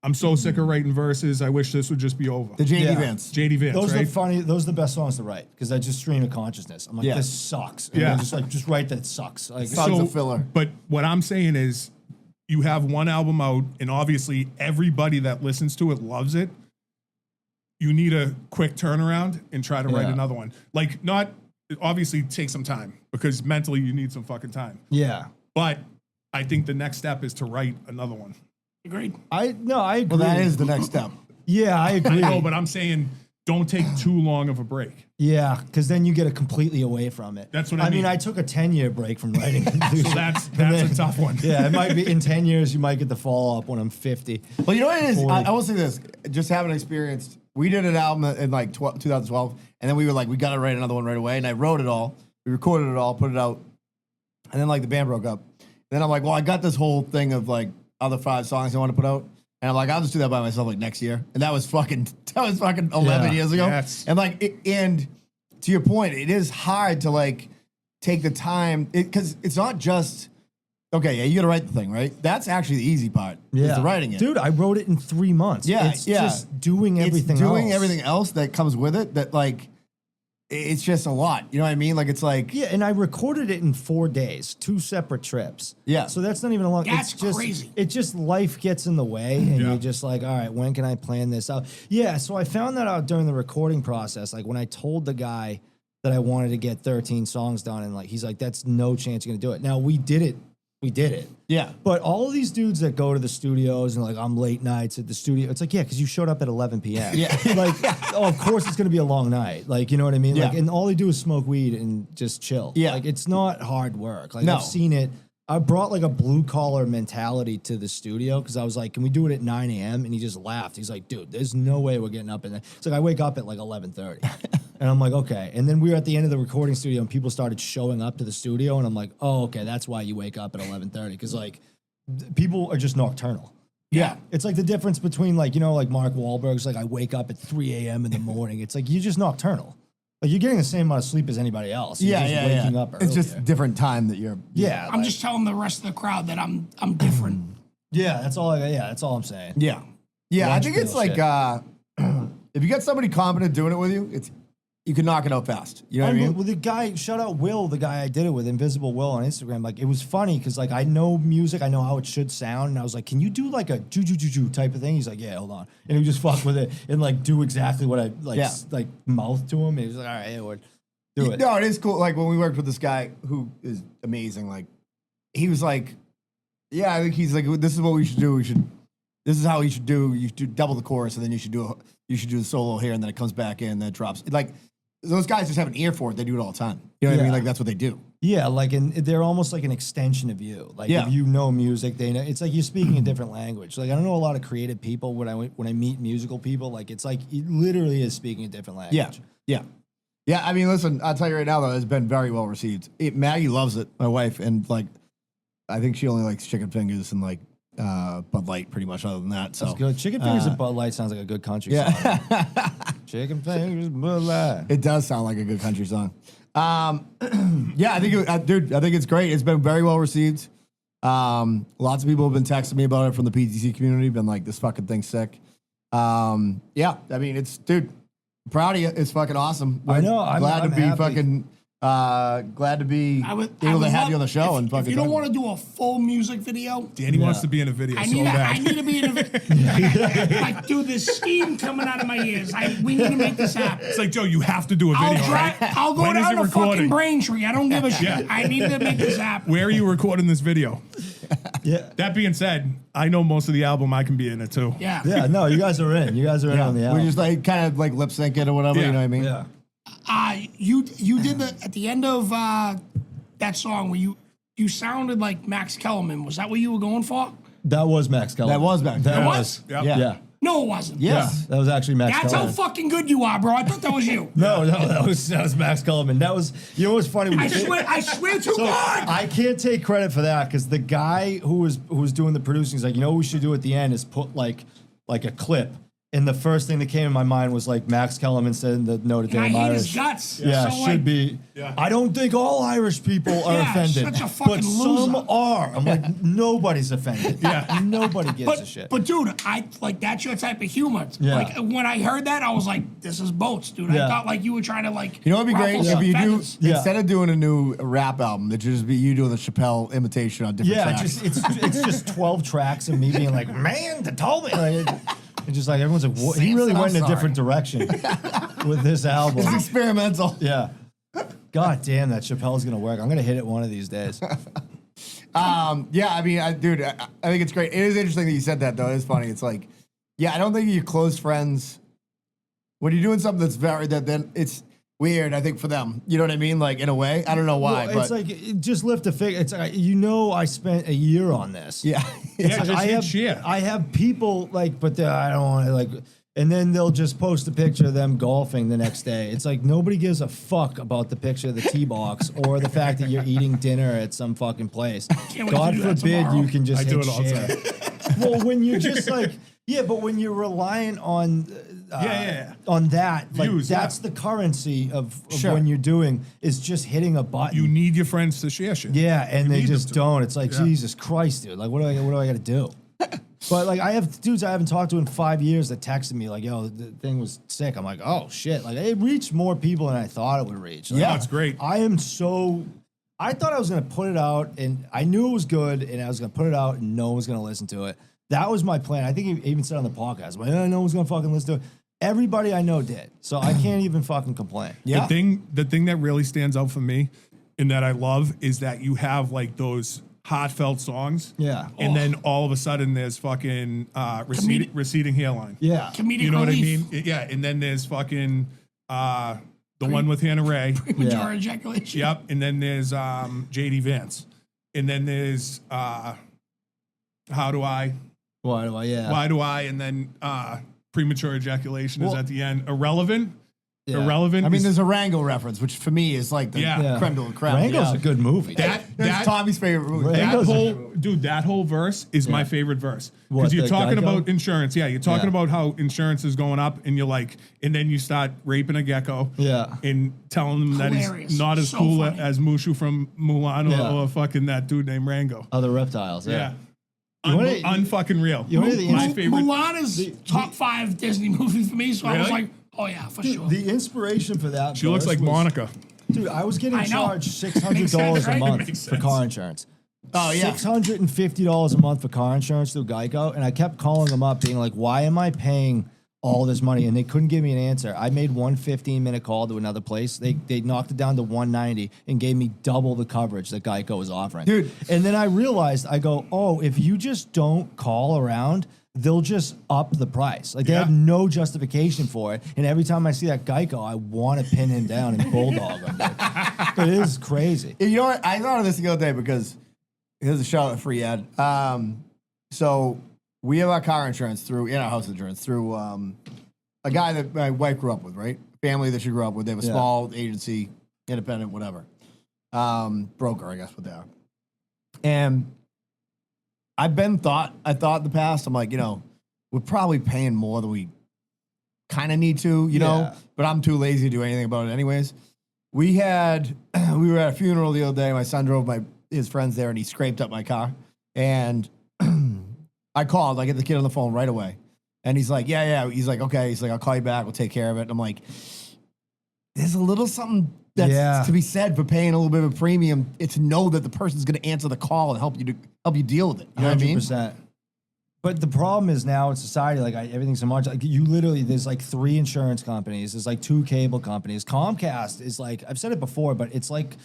I'm so sick of writing verses. I wish this would just be over. The JD Yeah. Vance. JD Vance, Those right? those are the best songs to write because I just stream of consciousness. I'm like, Yeah. this sucks. And Yeah. then just write that it sucks. Like, Songs of filler. But what I'm saying is, you have one album out, and obviously everybody that listens to it loves it. You need a quick turnaround and try to write Yeah. another one. Like, not obviously take some time because mentally you need some fucking time. yeah. But I think the next step is to write another one. Agreed. I agree. Well, that is the next step. Yeah, I agree. No, but I'm saying don't take too long of a break. Yeah, because then you get it completely away from it. That's what I I mean, mean. I took a 10-year break from writing. So that's a tough one. Yeah, it might be in 10 years, you might get the follow up when I'm 50. Well, you know what it is? 40. I will say this. Just having experienced, we did an album in like 2012, and then we were like, we got to write another one right away. And I wrote it all. We recorded it all, put it out. And then like the band broke up. And then I'm like, well, I got this whole thing of like other 5 songs I want to put out. And I'm like, I'll just do that by myself like next year. And that was fucking 11 Yeah. years ago. Yes. And like, and to your point, it is hard to like take the time because it's not just, okay, yeah, you got to write the thing, right? That's actually the easy part. Yeah. Is the writing it. Dude, I wrote it in 3 months. Yeah, It's yeah. just doing everything it's doing else. everything else that comes with it that like it's just a lot. You know what I mean? Like it's like Yeah, and I recorded it in 4 days, 2 separate trips. Yeah. So that's not even a long. That's it's just, crazy. It just life gets in the way, and Yeah. you're just like, all right, when can I plan this out? Yeah. So I found that out during the recording process. Like when I told the guy that I wanted to get 13 songs done, and like he's like, that's no chance you're gonna do it. Now we did it. We did it. yeah. But all of these dudes that go to the studios and like I'm late nights at the studio, it's like, yeah, because you showed up at 11 p.m. Yeah. Like, oh, of course it's gonna be a long night. Like, you know what I mean? Yeah. Like, and all they do is smoke weed and just chill. Yeah. Like, it's not hard work. Like, No. I've seen it. I brought like a blue collar mentality to the studio because I was like, can we do it at 9 a.m.? And he just laughed. He's like, dude, there's no way we're getting up in there. It's like I wake up at like 11:30. And I'm like, okay. And then we were at the end of the recording studio and people started showing up to the studio. And I'm like, oh, okay, that's why you wake up at 11:30. Because like people are just nocturnal. Yeah. It's like the difference between like, you know, like Mark Wahlberg's like, I wake up at 3 a.m. in the morning. It's like, you're just nocturnal. Like you're getting the same amount of sleep as anybody else. You're Yeah, just yeah, waking yeah. up It's just earlier. different time that you're. Yeah. I'm like- just telling the rest of the crowd that I'm different. Yeah, that's all. That's all I'm saying. Yeah. Yeah. I Lunch think it's bill like shit. if you got somebody competent doing it with you, you can knock it out fast. You know what I mean? Well, the guy, shout out Will, the guy I did it with, Invisible Will on Instagram. Like, it was funny because like I know music, I know how it should sound, and I was like, "Can you do like a ju type of thing?" He's like, "Yeah, hold on," and he would just fuck with it and like do exactly what I like, Yeah. like mouth to him. And he was like, "All right, it would do it." No, it is cool. Like when we worked with this guy who is amazing, like he was like, yeah, I think he's like, this is what we should do. This is how you should do. You should do double the chorus, and then you should do the solo here, and then it comes back in, and then it drops. Like those guys just have an ear for it. They do it all the time. You know what I mean? Yeah. Like that's what they do. Yeah, like, and they're almost like an extension of you. Like, Yeah. if you know music, they know. It's like you're speaking a different language. Like, I don't know a lot of creative people when I meet musical people. Like, it's like it literally is speaking a different language. Yeah. Yeah. I mean, listen, I'll tell you right now, though, it's been very well received. Maggie loves it, my wife, and like, I think she only likes chicken fingers and like Bud Light, pretty much. Other than that, so That's good. Chicken fingers and Bud Light sounds like a good country song. Chicken fingers, Bud Light. it does sound like a good country song. Yeah, I think, dude, I think it's great. It's been very well received. Lots of people have been texting me about it from the PTC community. Been like, this fucking thing's sick. Yeah, I mean, it's dude. Proud of you. It's fucking awesome. I know. I'm I'm to be happy. fucking. Glad to be able to have you on the show and fucking. If you don't want to do a full music video, Danny wants to be in a video I so need, bad. I need to be in a like, dude, there's steam coming out of my ears. We need to make this happen. It's like, Joe, you have to do a video, right? I'll go When is down it to recording? fucking Braintree. I don't give a shit. Yeah. I need to make this happen. Where are you recording this video? Yeah. That being said, I know most of the album. I can be in it too. Yeah. Yeah, no, you guys are in. You guys are in on the We album. just like kind of like lip sync it or whatever. Yeah. You know what I mean? Yeah. You did at the end of that song where you sounded like Max Kellerman. Was that what you were going for? That was Max Kellerman. That was Max That Kellerman. was. Yep. Yeah. Yeah. No, it wasn't. Yes. That was actually Max That's how Kellerman. fucking good you are, bro. I thought that was you. No, that was Max Kellerman. That was, you know what's funny? I swear to So God. I can't take credit for that because the guy who was doing the producing is like, you know what we should do at the end is put like a clip. And the first thing that came in my mind was like Max Kellerman said in the note that And I I'm hate Irish. his guts. Yeah, So, should like, be. Yeah. I don't think all Irish people are Yeah, offended, such a fucking but some loser. are. I'm like, nobody's offended. Yeah. Nobody gives a shit. But dude, I like that's your type of humor. Yeah. Like when I heard that, I was like, "This is boats, dude." I Yeah. thought like you were trying to like. You know what'd be great ruffle if some you do feathers. Yeah. instead of doing a new rap album, that just be you doing the Chappelle imitation on different Yeah, tracks. it's just 12 tracks of me being like, man, they told me. Like, it's just like everyone's like, what? He really Samson, went in I'm a different direction with this album. It's experimental. Yeah. God damn, that Chappelle's gonna work. I'm gonna hit it one of these days. Yeah, I mean, dude, I think it's great. It is interesting that you said that, though. It's funny. It's like, yeah, I don't think your close friends, when you're doing something that's very, then it's weird, I think, for them. You know what I mean? Like, in a way. I don't know why, Well, but it's like just lift a figure. It's like, I spent a year on this. yeah. Yeah, Like, just I hit have share. I have people like, but I don't want to like. And then they'll just post a picture of them golfing the next day. It's like nobody gives a fuck about the picture of the tee box or the fact that you're eating dinner at some fucking place. Can't wait to God do that forbid tomorrow. you can just I hit do it all the share. Well, when you're just like, yeah, but when you're reliant on on that, like Views, that's yeah. the currency of Sure. when you're doing is just hitting a button. You need your friends to share shit. Yeah, and they need just them to. don't. It's like, Yeah. Jesus Christ, dude. Like, what do I got to do? But like, I have dudes I haven't talked to in 5 years that texted me like, "Yo, the thing was sick." I'm like, "Oh shit!" Like, it reached more people than I thought it would reach. Like, Yeah, that's great. I am so. I thought I was gonna put it out, and I knew it was good, and I was gonna put it out, and no one was gonna listen to it. That was my plan. I think he even said on the podcast, "Like, no one's gonna fucking listen to it." Everybody I know did, so I can't even fucking complain. Yeah. The thing that really stands out for me and that I love is that you have like those heartfelt songs. Yeah. And then all of a sudden there's fucking receding hairline. Yeah. Comedic You know what I relief. mean? Yeah. And then there's fucking the one with Hannah Ray. Premature ejaculation. Yep. And then there's JD Vance. And then there's How Do I? Why do I? Yeah. Why do I? And then premature ejaculation is Well- at the end. Irrelevant. Yeah. Irrelevant. I mean, is- there's a Rango reference, which for me is like the Yeah. creme de la creme. Rango's yeah. a good movie. that That's Tommy's favorite movie. Rango- that Rango's a whole good dude, that whole verse is my favorite verse What, because you're the talking Geico? about insurance. Yeah, you're talking Yeah. about how insurance is going up, and you're like, and then you start raping a gecko. Yeah. and telling them that Hilarious. he's not as So cool funny. as Mushu from Mulan Yeah. or fucking that dude named Rango. Other reptiles. Yeah, You wanna- unfucking real. you wanna- My favorite. Mulan is top 5 Disney movie for me, so I was Really? like, oh yeah, for sure. The inspiration for that. She looks verse like was- Monica. Dude, I was getting I know. charged Makes $600 sense, a right? month Makes for sense. car insurance. Oh, yeah. $650 a month for car insurance through Geico, and I kept calling them up, being like, "Why am I paying all this money?" And they couldn't give me an answer. I made one 15-minute call to another place. They knocked it down to $190 and gave me double the coverage that Geico was offering. Dude. And then I realized, I go, "Oh, if you just don't call around, they'll just up the price." Like, they have Yeah. no justification for it. And every time I see that Geico, I want to pin him down and bulldog him. It is crazy. You know what? I thought of this the other day because here's a shout out free ad. So we have our car insurance in our house insurance through a guy that my wife grew up with, right? Family that she grew up with. They have a Yeah. small agency, independent, whatever. Broker, I guess what they are. And I thought in the past, I'm like, we're probably paying more than we kind of need to, Yeah. but I'm too lazy to do anything about it anyways. We were at a funeral the other day. My son drove his friends there and he scraped up my car. And I called. I get the kid on the phone right away. And he's like, yeah. He's like, okay. He's like, I'll call you back. We'll take care of it. And I'm like, there's a little something that's to be said for paying a little bit of a premium. It's to know that the person's going to answer the call and help you deal with it. You know what I mean? 100%. But the problem is now in society, like everything's so much. Like you literally, there's like 3 insurance companies. There's like 2 cable companies. Comcast is like, I've said it before, but it's like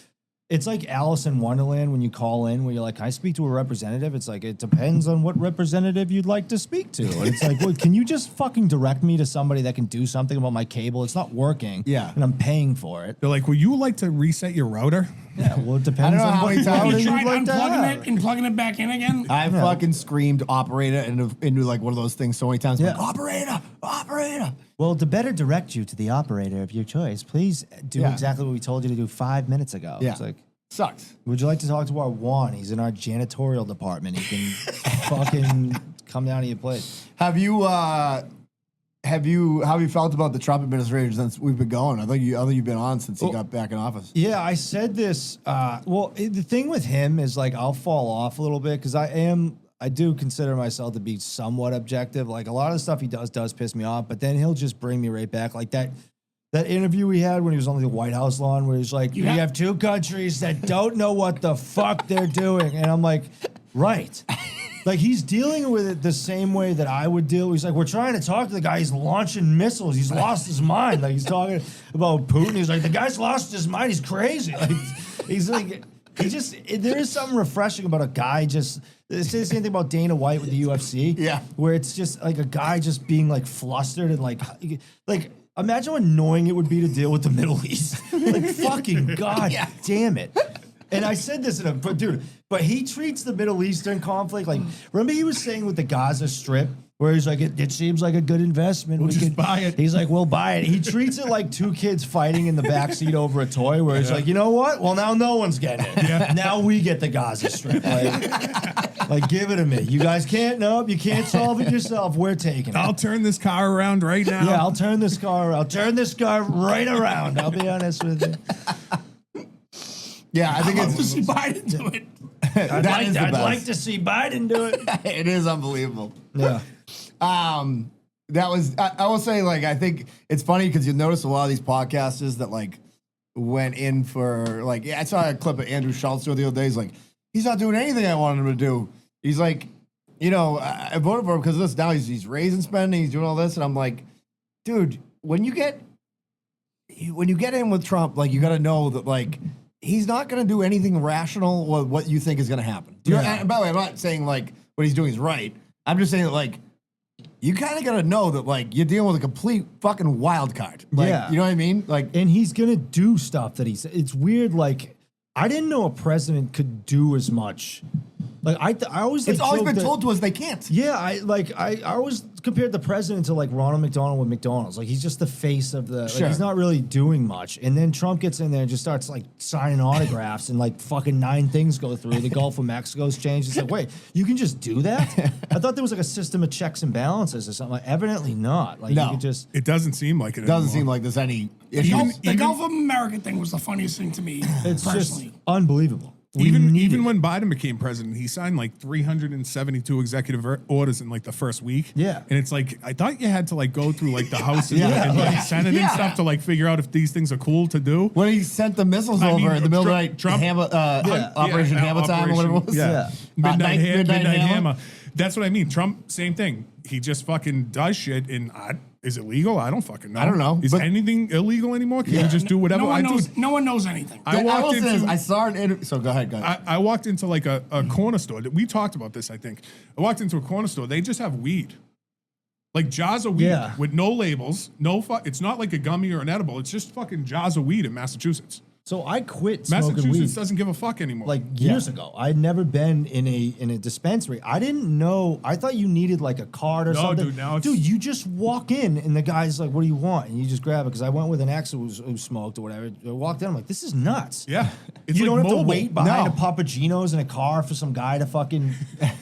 Alice in Wonderland when you call in, where you're like, can I speak to a representative? It's like, it depends on what representative you'd like to speak to. And it's like, well, can you just fucking direct me to somebody that can do something about my cable? It's not working. Yeah. And I'm paying for it. They're like, would you like to reset your router? Yeah, well, it depends I don't know on how what many times- router You you'd tried like to unplugging have. it and plugging it back in again? I fucking screamed operator into like one of those things so many times. Yeah. Like, operator. Well, to better direct you to the operator of your choice, please do exactly what we told you to do 5 minutes ago. Yeah. It's like, Sucks. would you like to talk to our Juan? He's in our janitorial department. He can fucking come down to your place. How have you felt about the Trump administration since we've been going? I think you've been on since he got back in office. Yeah, I said this. The thing with him is like I'll fall off a little bit because I do consider myself to be somewhat objective. Like a lot of the stuff he does piss me off, but then he'll just bring me right back. Like that interview we had when he was on the White House lawn where he's like, we have 2 countries that don't know what the fuck they're doing. And I'm like, right. Like he's dealing with it the same way that I would deal. He's like, we're trying to talk to the guy. He's launching missiles. He's lost his mind. Like he's talking about Putin. He's like, the guy's lost his mind. He's crazy. Like he's like, there is something refreshing about a guy just. They say the same thing about Dana White with the UFC. Yeah. Where it's just like a guy just being like flustered and like imagine how annoying it would be to deal with the Middle East. Like fucking God damn it. And I said this but he treats the Middle Eastern conflict like, remember he was saying with the Gaza Strip, where he's like, it seems like a good investment. We'll just buy it. He's like, we'll buy it. He treats it like 2 kids fighting in the backseat over a toy, where he's like, you know what? Well, now no one's getting it. Yeah. Now we get the Gaza Strip. Like, give it to me. You guys can't, you can't solve it yourself. We're taking it. I'll turn this car around right now. Yeah, I'll turn this car right around. I'll be honest with you. Yeah, I think I'd love it's to see Biden do it. I'd best. like to see Biden do it. It is unbelievable. Yeah. That was I will say, like, I think it's funny because you notice a lot of these podcasters that like went in for like, I saw a clip of Andrew Schultz the other day. He's like, he's not doing anything I wanted him to do. He's like, I voted for him because of this. Now he's raising spending, he's doing all this, and I'm like, dude, when you get in with Trump, like, you got to know that like he's not going to do anything rational or what you think is going to happen. And by the way, I'm not saying like what he's doing is right. I'm just saying that like you kind of got to know that like you're dealing with a complete fucking wild card. Like, you know what I mean? Like, and he's gonna do stuff that it's weird. Like, I didn't know a president could do as much. Like I always it's always been told to us they can't. Yeah, I always compared the president to like Ronald McDonald with McDonald's. Like he's just the face of the. Like, he's not really doing much. And then Trump gets in there and just starts like signing autographs, and like fucking 9 things go through. The Gulf of Mexico's changed. It's like, wait, you can just do that? I thought there was like a system of checks and balances or something. Like, evidently not. Like, No. you could just. It doesn't seem like it. It doesn't anymore. seem like there's any The issue. Gulf of America thing was the funniest thing to me, It's personally. just unbelievable. Even when Biden became president, he signed like 372 executive orders in like the first week. Yeah. And it's like, I thought you had to like go through like the House and, Yeah. and like Yeah. Senate and stuff to like figure out if these things are cool to do. When he sent the missiles I over mean, in the middle of the Trump- night, Trump- Operation Hammer Time or whatever it was. Yeah. Midnight Hammer. Hammer. That's what I mean. Trump, same thing. He just fucking does shit. And is it legal? I don't fucking know. I don't know, Is but- anything illegal anymore? Can you just do whatever? No one knows anything. I I walked will say this, into. I saw an interview. So go ahead. I walked into like a corner store. We talked about this, I think. I walked into a corner store. They just have weed. Like jars of weed with no labels. It's not like a gummy or an edible. It's just fucking jars of weed in Massachusetts. So I quit smoking Massachusetts weed doesn't give a fuck anymore. like years ago. I had never been in a dispensary. I didn't know. I thought you needed like a card or something. Dude, now it's- you just walk in and the guy's like, "What do you want?" And you just grab it. Because I went with an ex who smoked or whatever. I walked in. I'm like, "This is nuts." yeah. It's You like don't have mobile. to wait behind No. a Papagino's in a car for some guy to fucking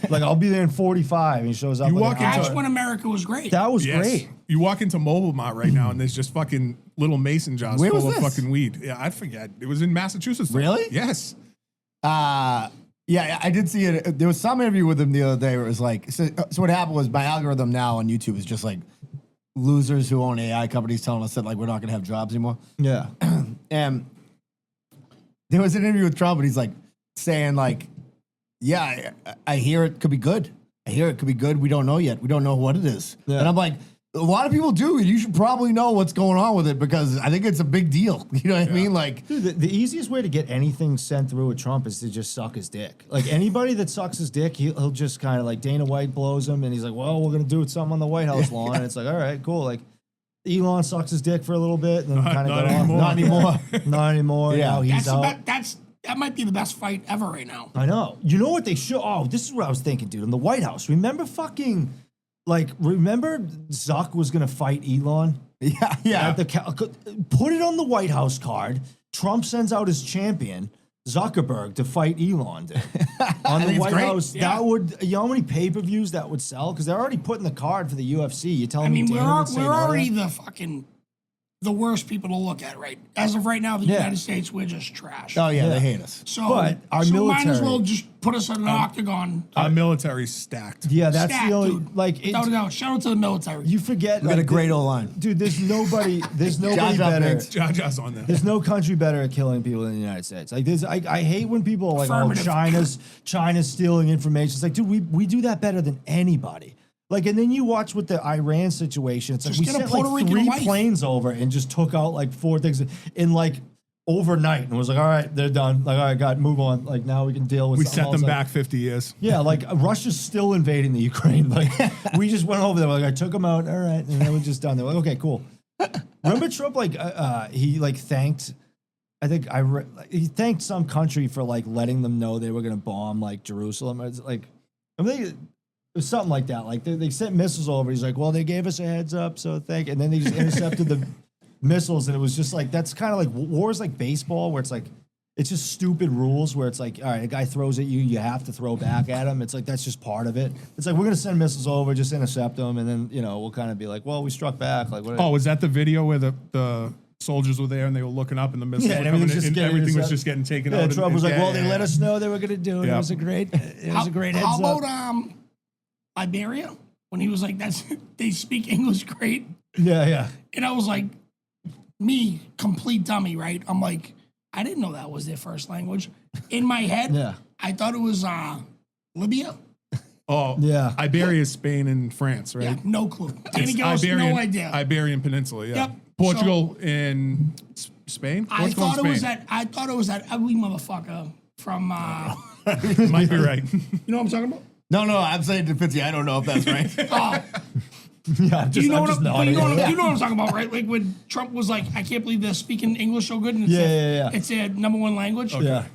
like. I'll be there in 45, and he shows up. You like walk an into- hour. That's when America was great. That was Yes. great. You walk into Mobile Mart right now and there's just fucking little mason jars Where full was of this? fucking weed. Yeah, I forget. It was in Massachusetts. though. Really? Yes. Yeah, I did see it. There was some interview with him the other day where it was like, so what happened was my algorithm now on YouTube is just like losers who own AI companies telling us that like we're not going to have jobs anymore. Yeah. And there was an interview with Trump and he's like saying like, yeah, I hear it could be good. I hear it could be good. We don't know yet. We don't know what it is. Yeah. And I'm like, a lot of people do. And you should probably know what's going on with it because I think it's a big deal. You know what I mean? Like, Dude, the easiest way to get anything sent through with Trump is to just suck his dick. Like anybody that sucks his dick, he'll just kind of like Dana White blows him and he's like, well, we're going to do something on the White House lawn. And it's like, all right, cool. Like Elon sucks his dick for a little bit and then kind of got off. Not anymore. Not anymore. Yeah. Now he's out. That might be the best fight ever right now. I know. You know what they should? Oh, this is what I was thinking, dude. In the White House, remember Zuck was going to fight Elon? yeah. Put it on the White House card. Trump sends out his champion, Zuckerberg, to fight Elon. Dude. On the White House, that would, you know how many pay-per-views that would sell? Because they're already putting the card for the UFC. You telling me we're Dana would say no to already that? the worst people to look at, right? As of right now, the United States, we're just trash. Oh, yeah, they hate us. So, But our might as military- well just put us in an octagon. Our military's stacked. Yeah, that's Stacked, the only, dude. like, Without a doubt. Shout out to the military. you forget. We got a like, great old line. Dude, there's nobody Job better. thanks. Jaja's on there. There's no country better at killing people than the United States. Like this, I hate when people are like, "Oh, Affirmative. China's stealing information." It's like, dude, we do that better than anybody. Like, and then you watch with the Iran situation. It's like Just we get a sent Puerto like Rican 3 wife. planes over and just took out like 4 things in like overnight, and was like, "All right, they're done." Like, "All right, God, move on." Like now we can deal with. We something set them else. back 50 years. Yeah, like Russia's still invading the Ukraine. Like we just went over there. Like I took them out. All right, and then we're just done. They're like, okay, cool. Remember Trump? Like he like thanked. I think he thanked some country for like letting them know they were gonna bomb like Jerusalem. It's like I think it was something like that. Like they sent missiles over. He's like, well, they gave us a heads up, so thank. And then they just intercepted the missiles, and it was just like that's kind of like war is like baseball, where it's like. It's just stupid rules where it's like, all right, a guy throws at you, you have to throw back at him. It's like, that's just part of it. It's like, we're going to send missiles over, just intercept them. And then, we'll kind of be like, well, we struck back. Like, what? Oh, was that the video where the soldiers were there and they were looking up and the missiles Yeah, were and coming everything's in, just and getting everything was intercepted. just getting taken Yeah, out? Trump was like, well, they yeah, let us know they were going to do it. Yeah. It was a great heads How up. about Liberia? When he was like, they speak English great. Yeah. And I was like, me, complete dummy, right? I'm like, I didn't know that was their first language. In my head, Yeah. I thought it was Libya. Oh, Yeah. Iberia, Spain, and France, right? Yeah, no clue. Danny Gillis, no idea. Iberian Peninsula, yeah. Yep. Portugal and Spain? I Portugal thought and it was Spain. that ugly motherfucker from, Might be right. you know what I'm talking about? No, I'm saying to Fitzy, I don't know if that's right. Oh, Yeah, I'm just, you know I'm what just I'm, but nodding. you know what I'm talking about, right? Like when Trump was like, I can't believe they're speaking English so good. And it's Yeah. It's their number one language. Yeah.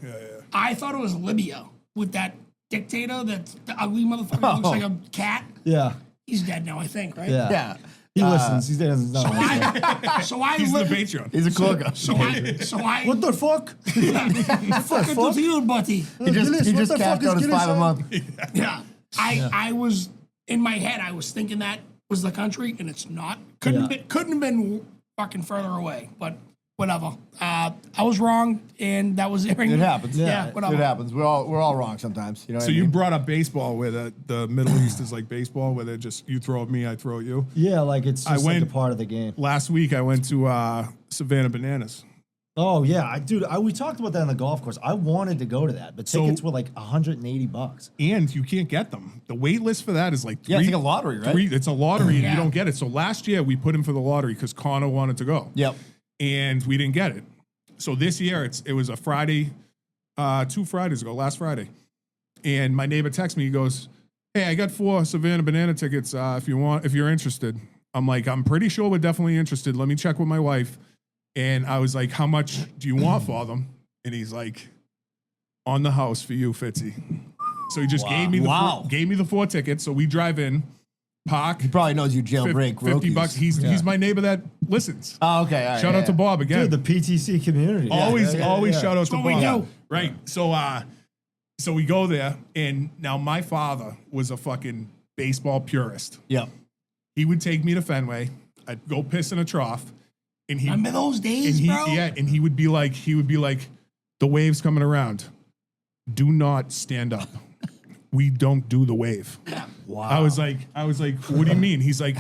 I thought it was Libya with that dictator, that the ugly motherfucker that looks like a cat. Yeah. He's dead now, I think, right? Yeah. Yeah. He listens. He doesn't know. So I He's the li- Patreon. He's a corker. so I What the fuck? fucking fuck? to you, buddy. He just cashed out his 5 a month. Yeah. I was in my head, I was thinking that was the country, and it's not. Couldn't have been fucking further away, but whatever. I was wrong, and that was airing. It happens. Yeah, whatever. It happens. We're all wrong sometimes. You know what So I you mean? brought up baseball where the Middle East is like baseball, where they're just, you throw at me, I throw at you. Yeah, like it's I just like a went- part of the game. Last week I went to Savannah Bananas. Oh yeah, we talked about that on the golf course. I wanted to go to that, but So- tickets were like $180. And you can't get them. The wait list for that is like Yeah, it's like a lottery, right? It's a lottery and Yeah. you don't get it. So last year we put in for the lottery because Connor wanted to go. Yep. And we didn't get it. So this year it was a Friday, 2 Fridays ago, last Friday. And my neighbor texts me, he goes, hey, I got 4 Savannah Banana tickets if you're interested. I'm like, I'm pretty sure we're definitely interested. Let me check with my wife. And I was like, how much do you want for them? And he's like, on the house for you, Fitzy. So he just gave me the 4 tickets. So we drive in, park. He probably knows you jailbreak $50. rookies. He's my neighbor that listens. Oh, okay. All right, Shout out to Bob again. Dude, the PTC community. Always shout out to what we Bob. do. Right. So we go there, and now my father was a fucking baseball purist. Yep. He would take me to Fenway. I'd go piss in a trough, and he Remember those days, bro? and he would be like, the wave's coming around. do not stand up. We don't do the wave. Wow. I was like, what do you mean? He's like,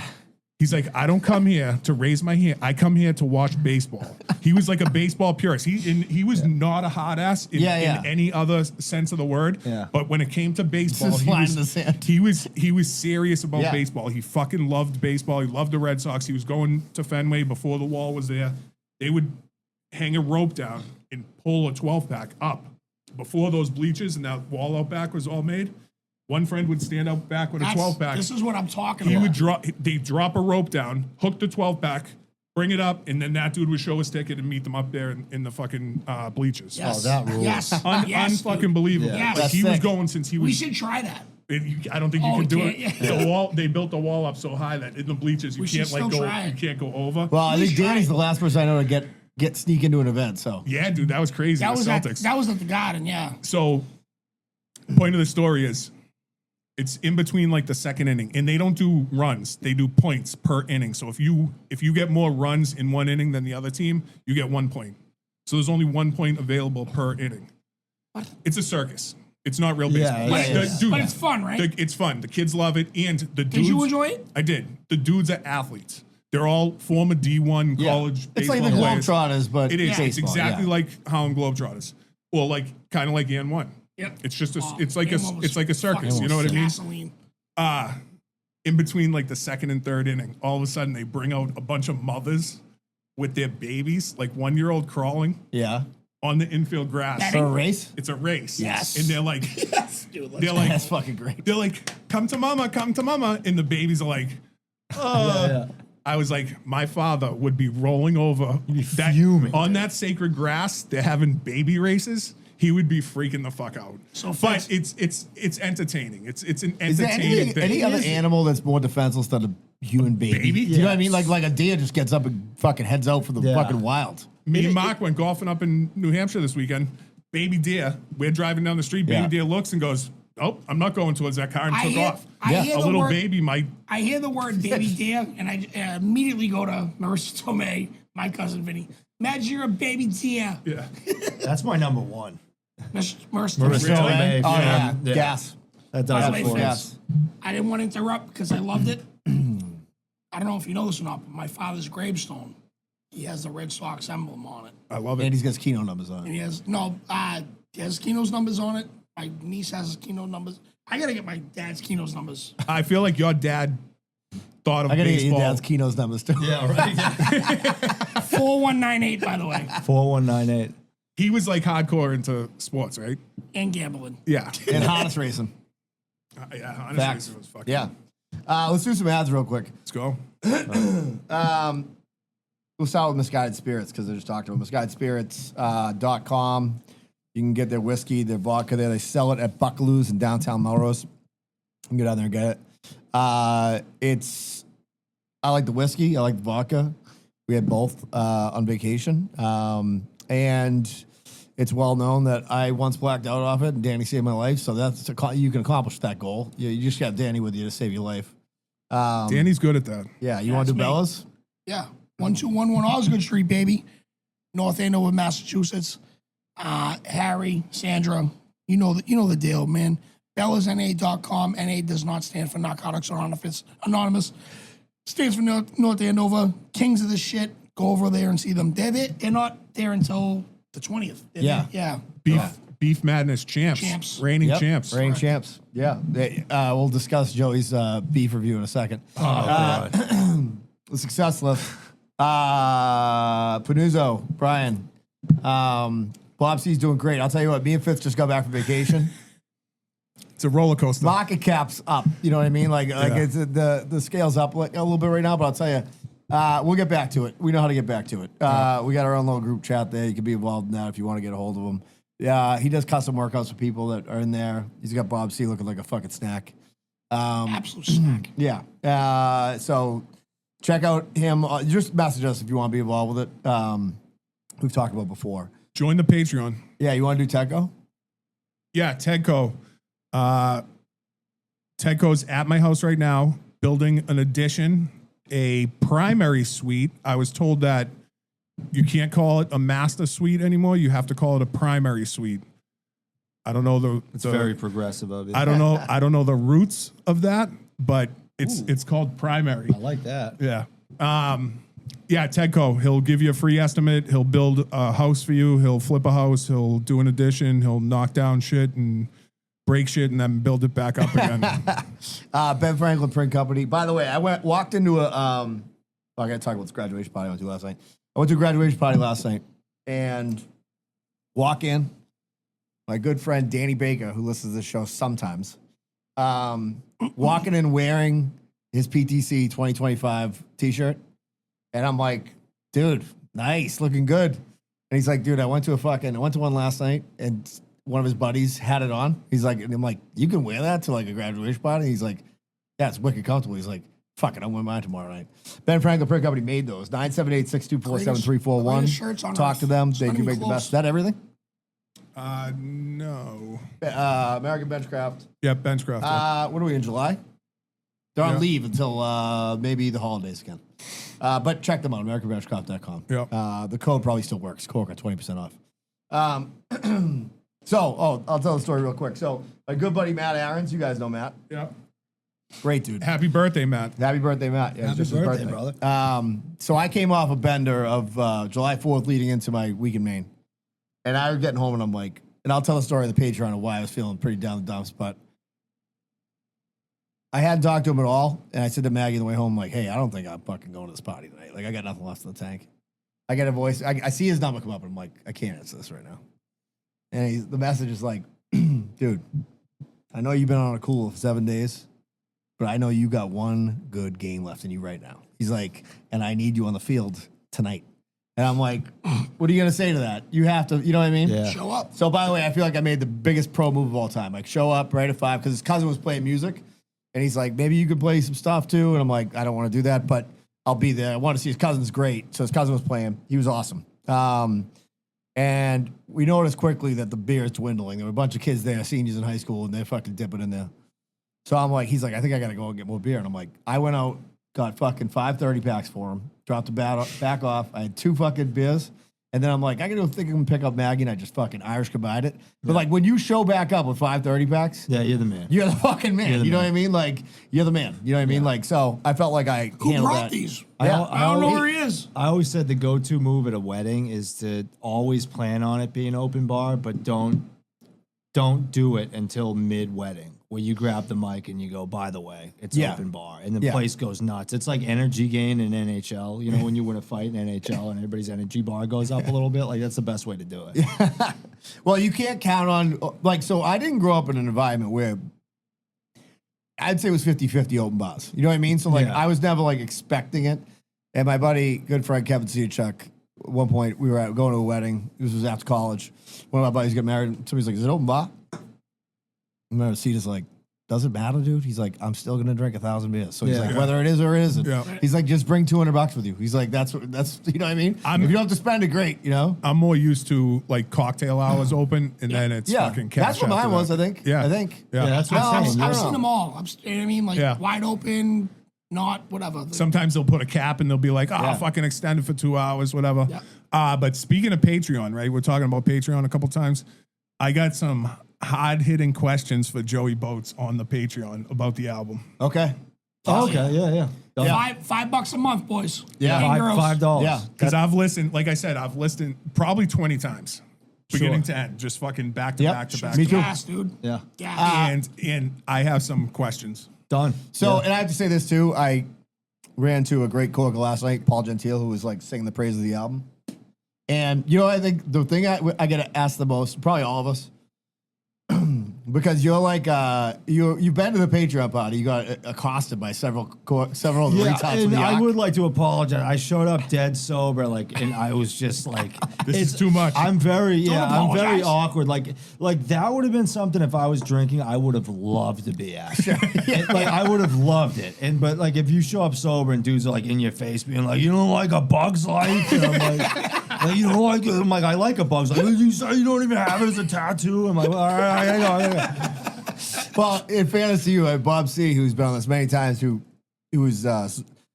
I don't come here to raise my hand. I come here to watch baseball. He was like a baseball purist. He was not a hot ass in any other sense of the word. Yeah. But when it came to baseball, Just line in the sand. he was serious about baseball. He fucking loved baseball. He loved the Red Sox. He was going to Fenway before the wall was there. They would hang a rope down and pull a 12-pack up before those bleachers and that wall out back was all made. One friend would stand out back with a 12-pack. This is what I'm talking He about. would they drop a rope down, hook the 12-pack, bring it up, and then that dude would show his ticket and meet them up there in the fucking bleachers. Yes. Oh, that rules. Yes. Unfucking believable. Yeah. Like That's he was sick. going since he was. We should try that. I don't think you Oh, can do we it. can't, yeah. The wall. They built the wall up so high that in the bleachers you We should can't like still go. try You it. can't go over. Well, I Please think try Danny's it. the last person I know to get sneak into an event. So Yeah, dude, that was crazy. That the was Celtics. that was at the Garden, yeah. So, point of the story is, it's in between like the second inning, and they don't do runs; they do points per inning. So if you get more runs in one inning than the other team, you get 1 point. So there's only 1 point available per inning. What? It's a circus. It's not real baseball. Yeah, Like, yeah, the- yeah. dude, But it's fun, right? it's fun. The kids love it, and the dudes. Did you enjoy it? I did. The dudes are athletes. They're all former D1 college it's baseball like the players. Globetrotters, but It is. baseball, It's exactly yeah. like Harlem Globetrotters, or like kind of like Yan One. Yep. It's just a. Oh, It's like a. Yan One was It's like a circus. fucking You know what I mean? Gasoline. In between like the second and third inning, all of a sudden they bring out a bunch of mothers with their babies, like 1-year-old crawling Yeah. on the infield grass. For a race? It's a race. Yes. And they're like, Yes, dude. Let's they're like, That's fucking great. they're like, come to mama, and the babies are like, I was like, my father would be rolling over that fuming, on that sacred grass. They're having baby races. He would be freaking the fuck out. So but fast. it's entertaining. It's an Is there entertaining thing. any other animal that's more defenseless than a human baby? Baby? Do you know what I mean? Like a deer just gets up and fucking heads out for the Yeah. fucking wild. Me and Mark went golfing up in New Hampshire this weekend. Baby deer. We're driving down the street. Baby Yeah. deer looks and goes, "Oh, I'm not going towards that car," and took off. I Yeah. hear A the little word, baby might. I hear the word baby deer, and I immediately go to Marissa Tomei, my cousin Vinny. Imagine you're a baby deer. Yeah. That's my number one. Marissa Marissa Tomei. Tomei. Oh yeah, Yeah. gas. That By does the it way, for Vince, us. Gas. I didn't want to interrupt because I loved it. I don't know if you know this or not, but my father's gravestone, he has the Red Sox emblem on it. I love it. And he's got his Keno numbers on And it. he has he has Keno's numbers on it. My niece has his Keno numbers. I gotta get my dad's Keno's numbers. I feel like your dad thought of I gotta get baseball. your dad's Keno's numbers too. Yeah, right. 4198, by the way, 4198. He was like hardcore into sports, right? and gambling. Yeah. And harness racing. Yeah. Honestly, Facts. it was fucking. Yeah. Let's do some ads real quick. Let's go. We'll start with Misguided Spirits because I just talked about misguidedspirits.com. You can get their whiskey, their vodka there. They sell it at Buckaloo's in downtown Melrose. You can get out there and get it. I like the whiskey. I like the vodka. We had both on vacation. And it's well known that I once blacked out off it and Danny saved my life. So you can accomplish that goal. You just got Danny with you to save your life. Danny's good at that. Yeah, you want to do That's me. Bella's? Yeah, 1211 Osgood Street, baby, North Andover, Massachusetts. Harry, Sandra, you know the deal, man. BellasNA.com. NA does not stand for Narcotics Anonymous. Stands for North Andover. Kings of the shit. Go over there and see them. They're not there until the 20th. They're Yeah. there. Yeah. Beef Madness champs. Champs. Reigning Yep, champs. Reigning champs. Yeah. We'll discuss Joey's beef review in a second. Oh, God. The success list. Panuzzo, Brian. Bob C's doing great. I'll tell you what, me and Fitz just got back from vacation. It's a roller coaster. Market cap's up. You know what I mean? Like it's the scale's up like a little bit right now, but I'll tell you, we'll get back to it. We know how to get back to it. We got our own little group chat there. You can be involved in that if you want to get a hold of him. Yeah, he does custom workouts for people that are in there. He's got Bob C looking like a fucking snack. Absolute snack. Yeah. So check out him. Just message us if you want to be involved with it. We've talked about it before. Join the Patreon. Yeah, you want to do Teco? Yeah, Tedco. Tedco's at my house right now, building an addition, a primary suite. I was told that you can't call it a master suite anymore. You have to call it a primary suite. I don't know the. It's very progressive of you. I don't know. I don't know the roots of that, but it's called primary. I like that. Yeah. Yeah, Tedco, he'll give you a free estimate. He'll build a house for you. He'll flip a house. He'll do an addition. He'll knock down shit and break shit and then build it back up again. Ben Franklin Print Company. By the way, I walked into a. I got to talk about this graduation party I went to last night. I went to a graduation party last night and walk in. My good friend Danny Baker, who listens to this show sometimes, walking in wearing his PTC 2025 T-shirt. And I'm like, dude, nice, looking good. And he's like, dude, I went to one last night, and one of his buddies had it on. He's like, and I'm like, you can wear that to like a graduation party? He's like, yeah, it's wicked comfortable. He's like, fuck it, I'm wearing mine tomorrow night. Ben Franklin Print Company made those. 978-624-7341. Greatest shirts on Talk earth. to them. They Send can me make the clothes. best. Is that everything? No. American Benchcraft. Yeah, Benchcraft. What are we in July? They're on Yeah. leave until maybe the holidays again. But check them out, AmericanBenchcraft.com. Yeah. The code probably still works. Cork 20% off. I'll tell the story real quick. So my good buddy Matt Aarons, you guys know Matt. Yeah. Great dude. Happy birthday, Matt. Happy birthday, Matt. Yeah, it's just his birthday, brother. So I came off a bender of July 4th leading into my week in Maine. And I was getting home and I'm like, and I'll tell the story of the Patreon of why I was feeling pretty down the dumps, but I hadn't talked to him at all. And I said to Maggie on the way home, like, hey, I don't think I'm fucking going to this party tonight. Like, I got nothing left in the tank. I get a voice. I see his number come up and I'm like, I can't answer this right now. And the message is like, dude, I know you've been on a cool 7 days, but I know you got one good game left in you right now. He's like, and I need you on the field tonight. And I'm like, what are you going to say to that? You have to, you know what I mean? Yeah. Show up. So, by the way, I feel like I made the biggest pro move of all time. Like, show up right at 5 because his cousin was playing music. And he's like, maybe you could play some stuff too. And I'm like, I don't want to do that, but I'll be there. I want to see his cousin's great. So his cousin was playing. He was awesome. And we noticed quickly that the beer is dwindling. There were a bunch of kids there, seniors in high school, and they're fucking dipping in there. So I'm like, he's like, I think I got to go and get more beer. And I'm like, I went out, got fucking 5 30 packs for him, dropped the back off. I had 2 fucking beers. And then I'm like, I got to think I'm going to pick up Maggie, and I just fucking Irish combined it. But like, when you show back up with 5 30 packs, Yeah, you're the man. you're the fucking man. You're the You know man. what I mean? Like, you're the man. You know what I mean? Like, so I felt like I Who handled brought that. these? Yeah. I don't know where he is. I always said the go-to move at a wedding is to always plan on it being open bar, but don't do it until mid-wedding, where you grab the mic and you go, by the way, it's Yeah. open bar. And the Yeah. place goes nuts. It's like energy gain in NHL. You know, when you win a fight in NHL and everybody's energy bar goes up a little bit, like that's the best way to do it. Well, you can't count on, like, so I didn't grow up in an environment where I'd say it was 50-50 open bars. You know what I mean? So, like, Yeah. I was never, like, expecting it. And my buddy, good friend Kevin Ciachuk, at one point, we were going to a wedding. This was after college. One of my buddies got married. Somebody's like, is it open bar? And my Cedar's like, does it matter, dude? He's like, I'm still going to drink 1,000 beers. So he's Yeah. like, whether it is or it isn't. Yeah. He's like, just bring $200 with you. He's like, that's, you know what I mean? If you don't have to spend it, great, you know? I'm more used to like cocktail hours open and then it's Yeah. fucking cash. That's what after mine was, that. I think. Yeah. I think. Yeah. Yeah, that's what I'm saying. I I've don't seen know. them all. You know what I mean? Like Yeah. wide open, not whatever. Sometimes they'll put a cap and they'll be like, oh, Yeah. fucking extend it for 2 hours, whatever. Yeah. But speaking of Patreon, right? We're talking about Patreon a couple times. I got some hard-hitting questions for Joey Boats on the Patreon about the album. Okay. Oh, okay, yeah. $5 a month, boys. Yeah. And girls. $5. Yeah. Because I've listened, like I said, I've listened probably 20 times, beginning to end, just fucking back to Yep. back to back. Me to too. back. Gas, dude. Yeah. Gas. And I have some questions. Done. So, and I have to say this too. I ran to a great coworker last night, Paul Gentile, who was like singing the praise of the album. And you know, I think the thing I get asked the most, probably all of us, because you're like you've been to the Patreon party, you got accosted by several of the Yeah, retards from and the I Ark. would like to apologize. I showed up dead sober, like, and I was just like, This is it's- too much. I'm very, I'm very apologize. awkward. Like that would have been something if I was drinking, I would have loved to be at. And, like I would have loved it. But like if you show up sober and dudes are like in your face being like, you don't like A Bug's Life, and I'm like you don't like it. I'm like, I like A Bug's Life. You say you don't even have it as a tattoo. I'm like, well, all right, I know. Well, in fairness to you, Bob C, who's been on this many times, who's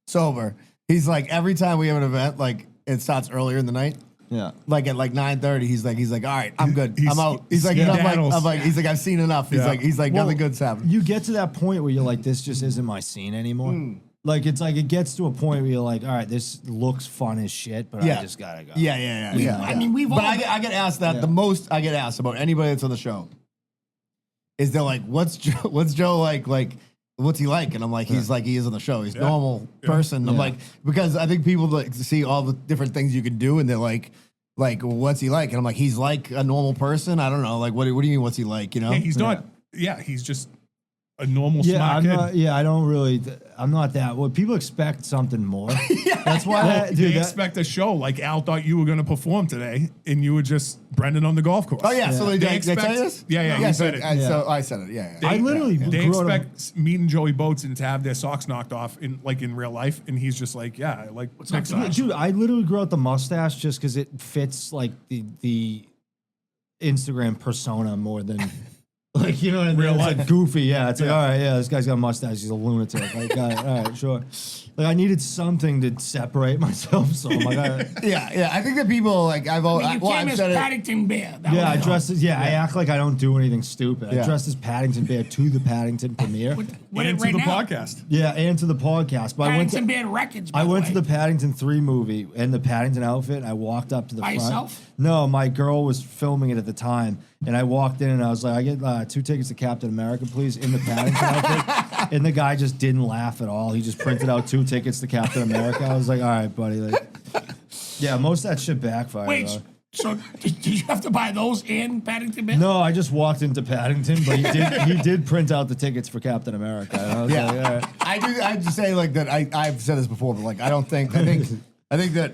sober, he's like every time we have an event, like it starts earlier in the night. Yeah. Like at like 9:30, he's like, all right, I'm good. He's- I'm out. he He's like, skedaddles. he's like, I've seen enough. He's Yeah. like, Well, nothing good's happening. You get to that point where you're like, this just isn't my scene anymore. Like it's like it gets to a point where you're like, all right, this looks fun as shit, but I just gotta go. Yeah. I mean, we've But all. I get asked that the most I get asked about anybody that's on the show is they're like, what's Joe like? Like, what's he like? And I'm like, he's like he is on the show. He's a normal person. I'm like, because I think people like to see all the different things you can do, and they're like, well, what's he like? And I'm like, he's like a normal person. I don't know. Like, what do you mean? What's he like? You know? Yeah, he's not. Yeah, he's just a normal Yeah, smart I'm kid. not. Yeah, I don't really. I'm not that. Well, people expect something more. That's why, They expect a show. Like Al thought you were going to perform today, and you were just Brendan on the golf course. Oh yeah. So they expect, tell you this? Yeah, you said it. So I said it. Yeah. I literally They grew up- expect me and Joey Boatson to have their socks knocked off in real life, and he's just like, yeah, I like Pixar. Dude, I literally grew out the mustache just because it fits like the Instagram persona more than like you know what I mean. Real It's life. like goofy, yeah. It's like all right, yeah, this guy's got a mustache. He's a lunatic. Like, got it. All right, sure. Like I needed something to separate myself, so I'm like, all right. Yeah. I think that people like I've I always mean, you well, came I've as said it. Paddington Bear. That Yeah, I was- dressed as I act like I don't do anything stupid. Yeah. I dressed as Paddington Bear to the Paddington premiere. With And it to right the now. podcast. Yeah, and to the podcast. But Paddington Bear Records. I went to the the Paddington 3 movie in the Paddington outfit. And I walked up to the By front. yourself? No, my girl was filming it at the time, and I walked in and I was like, "I get 2 tickets to Captain America, please," in the Paddington outfit. And the guy just didn't laugh at all. He just printed out 2 tickets to Captain America. I was like, "All right, buddy." Like, yeah, most of that shit backfired. Wait, though. so did you have to buy those and Paddington Bear? No, I just walked into Paddington, but he did print out the tickets for Captain America. And I was like, all right. I just say like that. I've said this before, but like I think that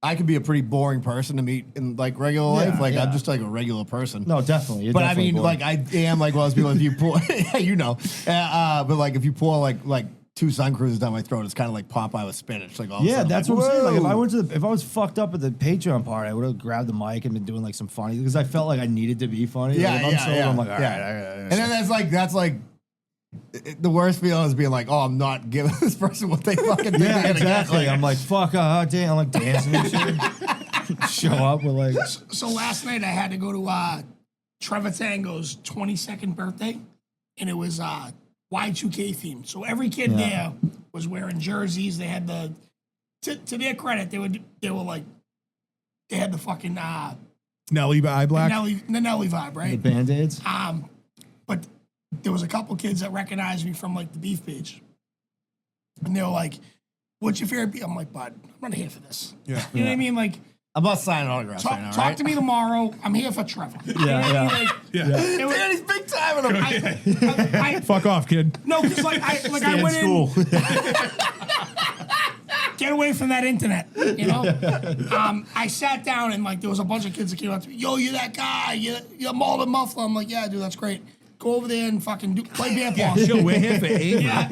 I could be a pretty boring person to meet in like regular life. Like I'm just like a regular person. No, definitely. You're But definitely I mean, bored. like I am like most people. If you pour, you know, but like if you pour like 2 Sun Cruisers down my throat, it's kind of like Popeye with spinach. Like all of a yeah, sudden, that's like, what I'm saying. Like whoa. if I was fucked up at the Patreon party, I would have grabbed the mic and been doing like some funny because I felt like I needed to be funny. Yeah, like, if I'm sober, yeah. I'm like, all right, yeah. all right. And then that's like the worst feeling is being like, oh, I'm not giving this person what they fucking think they're Yeah, gonna exactly. get. I'm like, fuck, damn. I'm like dancing and shit. Show up with like, So last night I had to go to Trevor Tango's 22nd birthday, and it was Y2K themed. So every kid there was wearing jerseys. They had the, to their credit, they were like, they had the fucking Nelly Eye Black. the Nelly vibe, the right? Band-Aids. But there was a couple kids that recognized me from like the beef page, and they were like, "What's your favorite beef?" I'm like, "Bud, I'm not here for this." Yeah. You know what I mean? Like, I'm not signing autographs right now. talk right? to me tomorrow. I'm here for Trevor. You know what I mean? Like, it was- Dude, he's big time in them. I- Fuck off, kid. no, because I Stay in went school. in. Get away from that internet, you know. I sat down and like there was a bunch of kids that came up to me. Yo, you're that guy. You're Malden Muffler. I'm like, yeah, dude, that's great. Go over there and fucking play beer pong. Sure, we're here for eight. Yeah.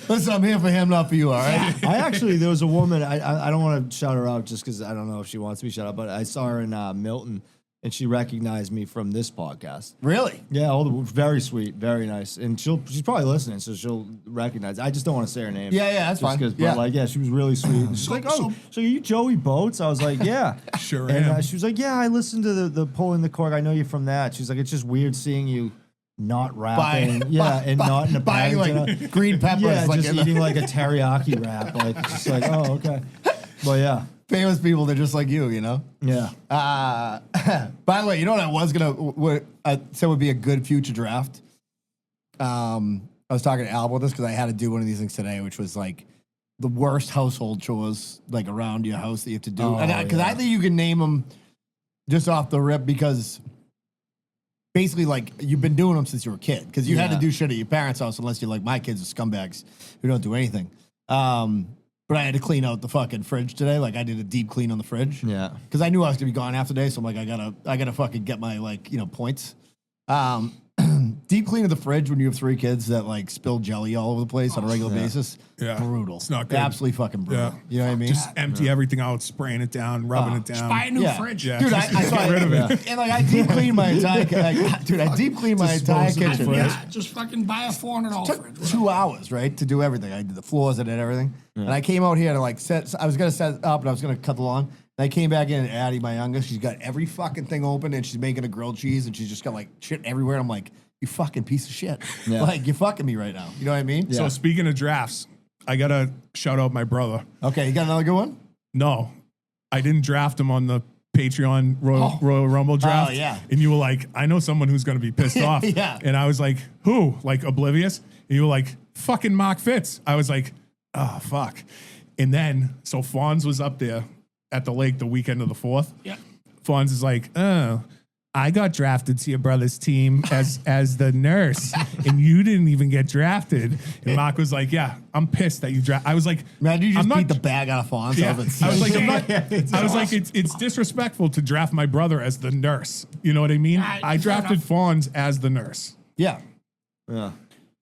Listen, I'm here for him, not for you. All right. I actually, there was a woman, I don't want to shout her out just because I don't know if she wants to be shout out, but I saw her in Milton and she recognized me from this podcast. Really? Yeah, very sweet, very nice. And she's probably listening, so she'll recognize. I just don't want to say her name. Yeah, that's just fine. 'cause- Yeah. But like, yeah, she was really sweet. And she's like, "Oh, so are you Joey Boats?" I was like, "Yeah." Sure And am. she was like, "Yeah, I listened to the Pulling the Cork. I know you from that." She's like, "It's just weird seeing you not rapping, not in a buying Paddington." like green peppers, Yeah, like just in the- eating like a teriyaki wrap. Like, it's just like, oh, okay. But yeah, famous people. They're just like you know. yeah. By the way, you know what I said would be a good future draft? I was talking to Al about this because I had to do one of these things today, which was like the worst household chores like around your house that you have to do. Oh, Because yeah. I think you can name them just off the rip because basically like you've been doing them since you were a kid because you had to Yeah. do shit at your parents' house unless you're like my kids are scumbags who don't do anything. But I had to clean out the fucking fridge today. Like I did a deep clean on the fridge. Yeah. Because I knew I was gonna be gone half the day, so I'm like, I gotta fucking get my like, points. Deep clean of the fridge when you have 3 kids that like spill jelly all over the place on a regular basis. Yeah. Brutal. It's not good. Absolutely fucking brutal. Yeah. You know what I mean? Just empty everything out, spraying it down, rubbing it down. Buy a new Yeah. fridge. Yeah. Dude, I Just saw get rid of it. And like I deep cleaned my entire I deep cleaned my entire Dispose of the kitchen. fridge. Yeah, just fucking buy a $400 Took fridge. 2 hours, right, to do everything. I did the floors, I did everything. And I came out here to like I was gonna set up and I was gonna cut the lawn. I came back in and Addie, my youngest, she's got every fucking thing open and she's making a grilled cheese and she's just got like shit everywhere. I'm like, you fucking piece of shit. Yeah. Like, you're fucking me right now. You know what I mean? So speaking of drafts, I gotta shout out my brother. Okay, you got another good one? No, I didn't draft him on the Patreon Royal Rumble draft. Oh, yeah. And you were like, I know someone who's going to be pissed off. Yeah. And I was like, who? Like oblivious? And you were like, fucking Mark Fitz. I was like, oh, fuck. And then, so Fonz was up there at the lake the weekend of the 4th. Yeah. Fonz is like, oh, I got drafted to your brother's team as the nurse, and you didn't even get drafted. And Mark was like, yeah, I'm pissed that you drafted. I was like, Man, you just I'm not- beat the bag out of Fonz. Yeah. I was like, I'm not, It's I was like, awesome. it's disrespectful to draft my brother as the nurse. You know what I mean? Right, I fair drafted enough. Fonz as the nurse Yeah. Yeah.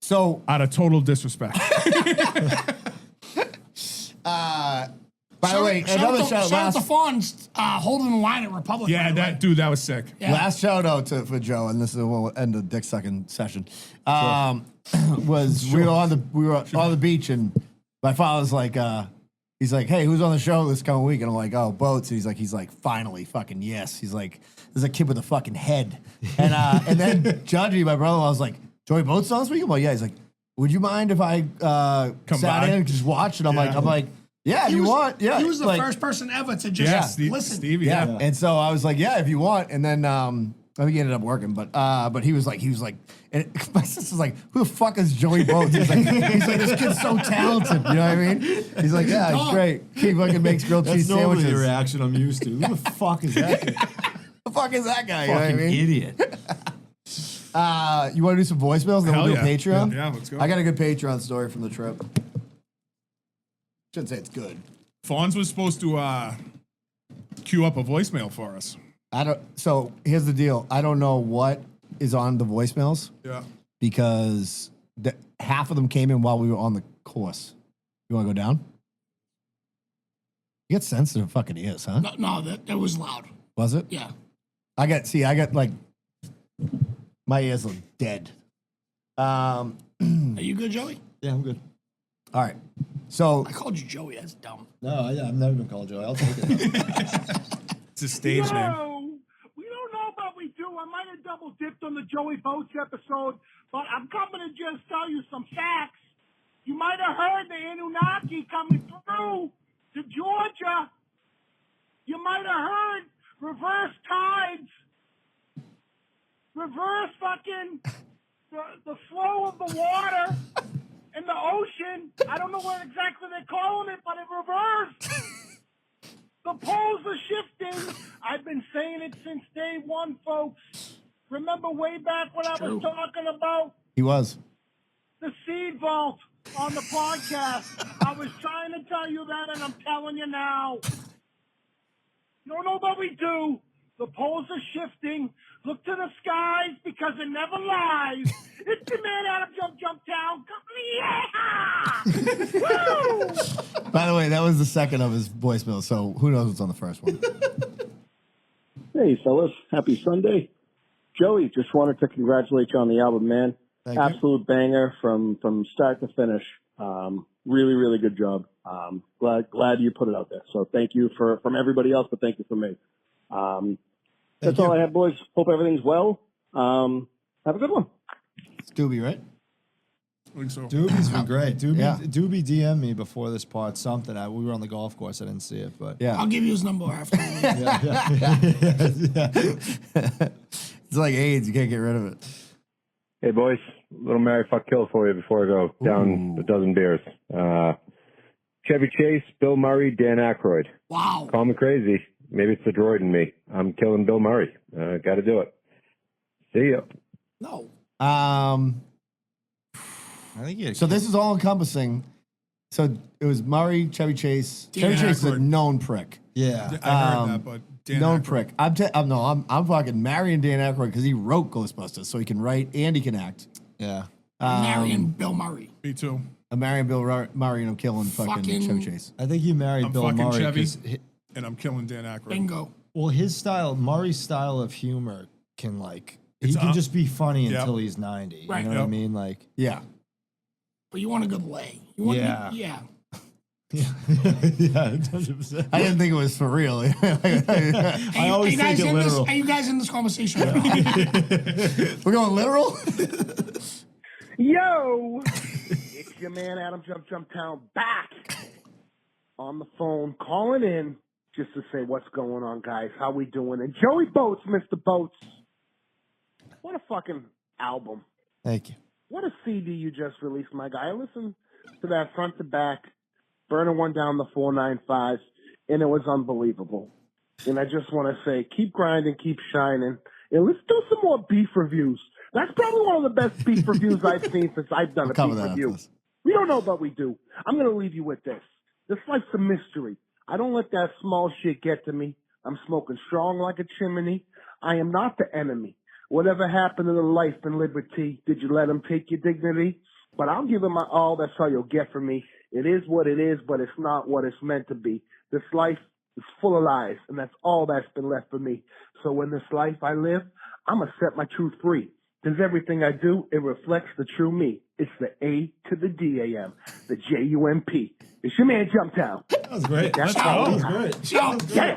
So, out of total disrespect. by the way, another shout out to Fonz holding the line at Republic. Yeah, by the way. that was sick. Yeah. last shout out for Joe, and this is we'll end the dick sucking session. Was we were on the beach, and my father's like, he's like, hey, who's on the show this coming week? And I'm like, oh, Boats. And he's like, finally, fucking yes. He's like, there's a kid with a fucking head, and then Judgy, my brother, I was like, Joey Boats on this week? I'm like, yeah. He's like, would you mind if I Come sat by? in and just watched? And I'm Yeah. like, yeah, if He you was, want, yeah. He was the like, first person ever to just Yeah, listen. Stevie. Yeah. Yeah. And so I was like, yeah, if you want. And then I think he ended up working, but he was like, and my sister's like, who the fuck is Joey Boats? He's like, this kid's so talented. You know what I mean? He's like, yeah, he's great. He fucking makes grilled That's cheese normally sandwiches. the reaction I'm used to. Who the fuck is that? The fuck is that guy? You know what I Fucking mean? idiot. You want to do some voicemails? Then Hell we'll do a yeah. Patreon. Yeah, let's go. I got a good Patreon story from the trip. Shouldn't say it's good. Fonz was supposed to queue up a voicemail for us. So here's the deal. I don't know what is on the voicemails Yeah. because half of them came in while we were on the course. You want to go down? You get sensitive fucking ears, huh? No, that was loud. Was it? Yeah. I got like my ears look dead. Are you good, Joey? Yeah, I'm good. All right. So I called you Joey. That's dumb. No, I've never been called Joey. I'll take it. It's a stage name. No, we don't know, but we do. I might have double dipped on the Joey Boats episode, but I'm coming to just tell you some facts. You might have heard the Anunnaki coming through to Georgia. You might have heard reverse tides, reverse fucking the flow of the water in the ocean. I don't know what exactly they're calling it, but it reversed. The poles are shifting. I've been saying it since day one, folks. Remember way back when I was talking about he was. the seed vault on the podcast? I was trying to tell you that, and I'm telling you now. You don't know what we do. The poles are shifting. Look to the skies because it never lies. It's the man out of Jump Town. Yeah! Woo! By the way, that was the second of his voicemail, so who knows what's on the first one. Hey, fellas. Happy Sunday. Joey, just wanted to congratulate you on the album, man. Thank you. Absolute banger from start to finish. Really, really good job. Glad you put it out there. So thank you from everybody else, but thank you for me. That's all I have, boys. Hope everything's well. Have a good one. It's Doobie, right? I think so. Doobie's been great. Yeah. Doobie DM'd me before this part something. We were on the golf course. I didn't see it, but Yeah. I'll give you his number after. It's like AIDS. You can't get rid of it. Hey, boys. Little Mary fuck kill for you before I go down a dozen beers. Chevy Chase, Bill Murray, Dan Aykroyd. Wow. Call me crazy. Maybe it's the droid in me. I'm killing Bill Murray. Got to do it. See ya. No. I think he So this is all encompassing. So it was Murray, Chevy Chase. Dan Chevy Chase is a Aykroyd. known prick. yeah. I heard that, but Dan Known Aykroyd. prick. I'm fucking marrying Dan Aykroyd because he wrote Ghostbusters, so he can write and he can act. Yeah. Marion Bill Murray. Me too. I'm marrying Bill Murray and I'm killing fucking Chevy Chase. I think he married I'm Bill fucking Murray. Chevy. 'Cause And I'm killing Dan Aykroyd. Bingo. well, his style, Murray's style of humor can he It's can up. just be funny Yep. until he's 90. Right. You know what I Yep. mean? Like, Yeah. But you want a good lay. You want Yeah. yeah. Yeah, 100%. I didn't think it was for real. I always think it literal. Are you guys in this conversation? We're going literal? Yo, it's your man Adam Jump Town back on the phone, calling in just to say what's going on, guys. How we doing? And Joey Boats, Mr. Boats. What a fucking album. Thank you. What a CD you just released, my guy. I listened to that front to back, burning one down the 495, and it was unbelievable. And I just want to say, keep grinding, keep shining, and let's do some more beef reviews. That's probably one of the best beef reviews I've seen since I've done a beef review. We don't know, but we do. I'm going to leave you with this. This life's a mystery. I don't let that small shit get to me. I'm smoking strong like a chimney. I am not the enemy. Whatever happened to the life and liberty? Did you let them take your dignity? But I'll give them my all. That's all you'll get from me. It is what it is, but it's not what it's meant to be. This life is full of lies, and that's all that's been left for me. So in this life I live, I'm going to set my truth free. Because everything I do, it reflects the true me. It's the A to the D-A-M, the J-U-M-P. It's your man, Jumptown. That was great. That's That how was great. yeah.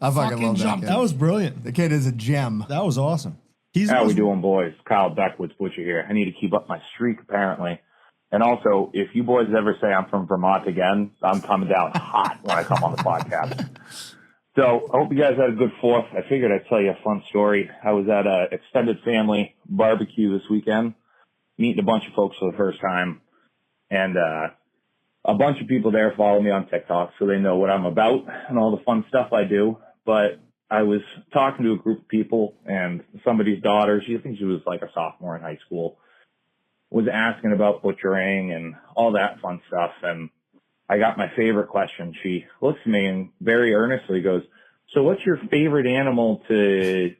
I fucking love that kid. That was brilliant. The kid is a gem. That was awesome. How we doing, boys? Kyle Beckwoods Butcher here. I need to keep up my streak, apparently. And also, if you boys ever say I'm from Vermont again, I'm coming down hot when I come on the podcast. So I hope you guys had a good 4th. I figured I'd tell you a fun story. I was at a extended family barbecue this weekend, meeting a bunch of folks for the first time. And a bunch of people there follow me on TikTok, so they know what I'm about and all the fun stuff I do. But I was talking to a group of people, and somebody's daughter, I think she was like a sophomore in high school, was asking about butchering and all that fun stuff. And I got my favorite question. She looks at me and very earnestly goes, so what's your favorite animal to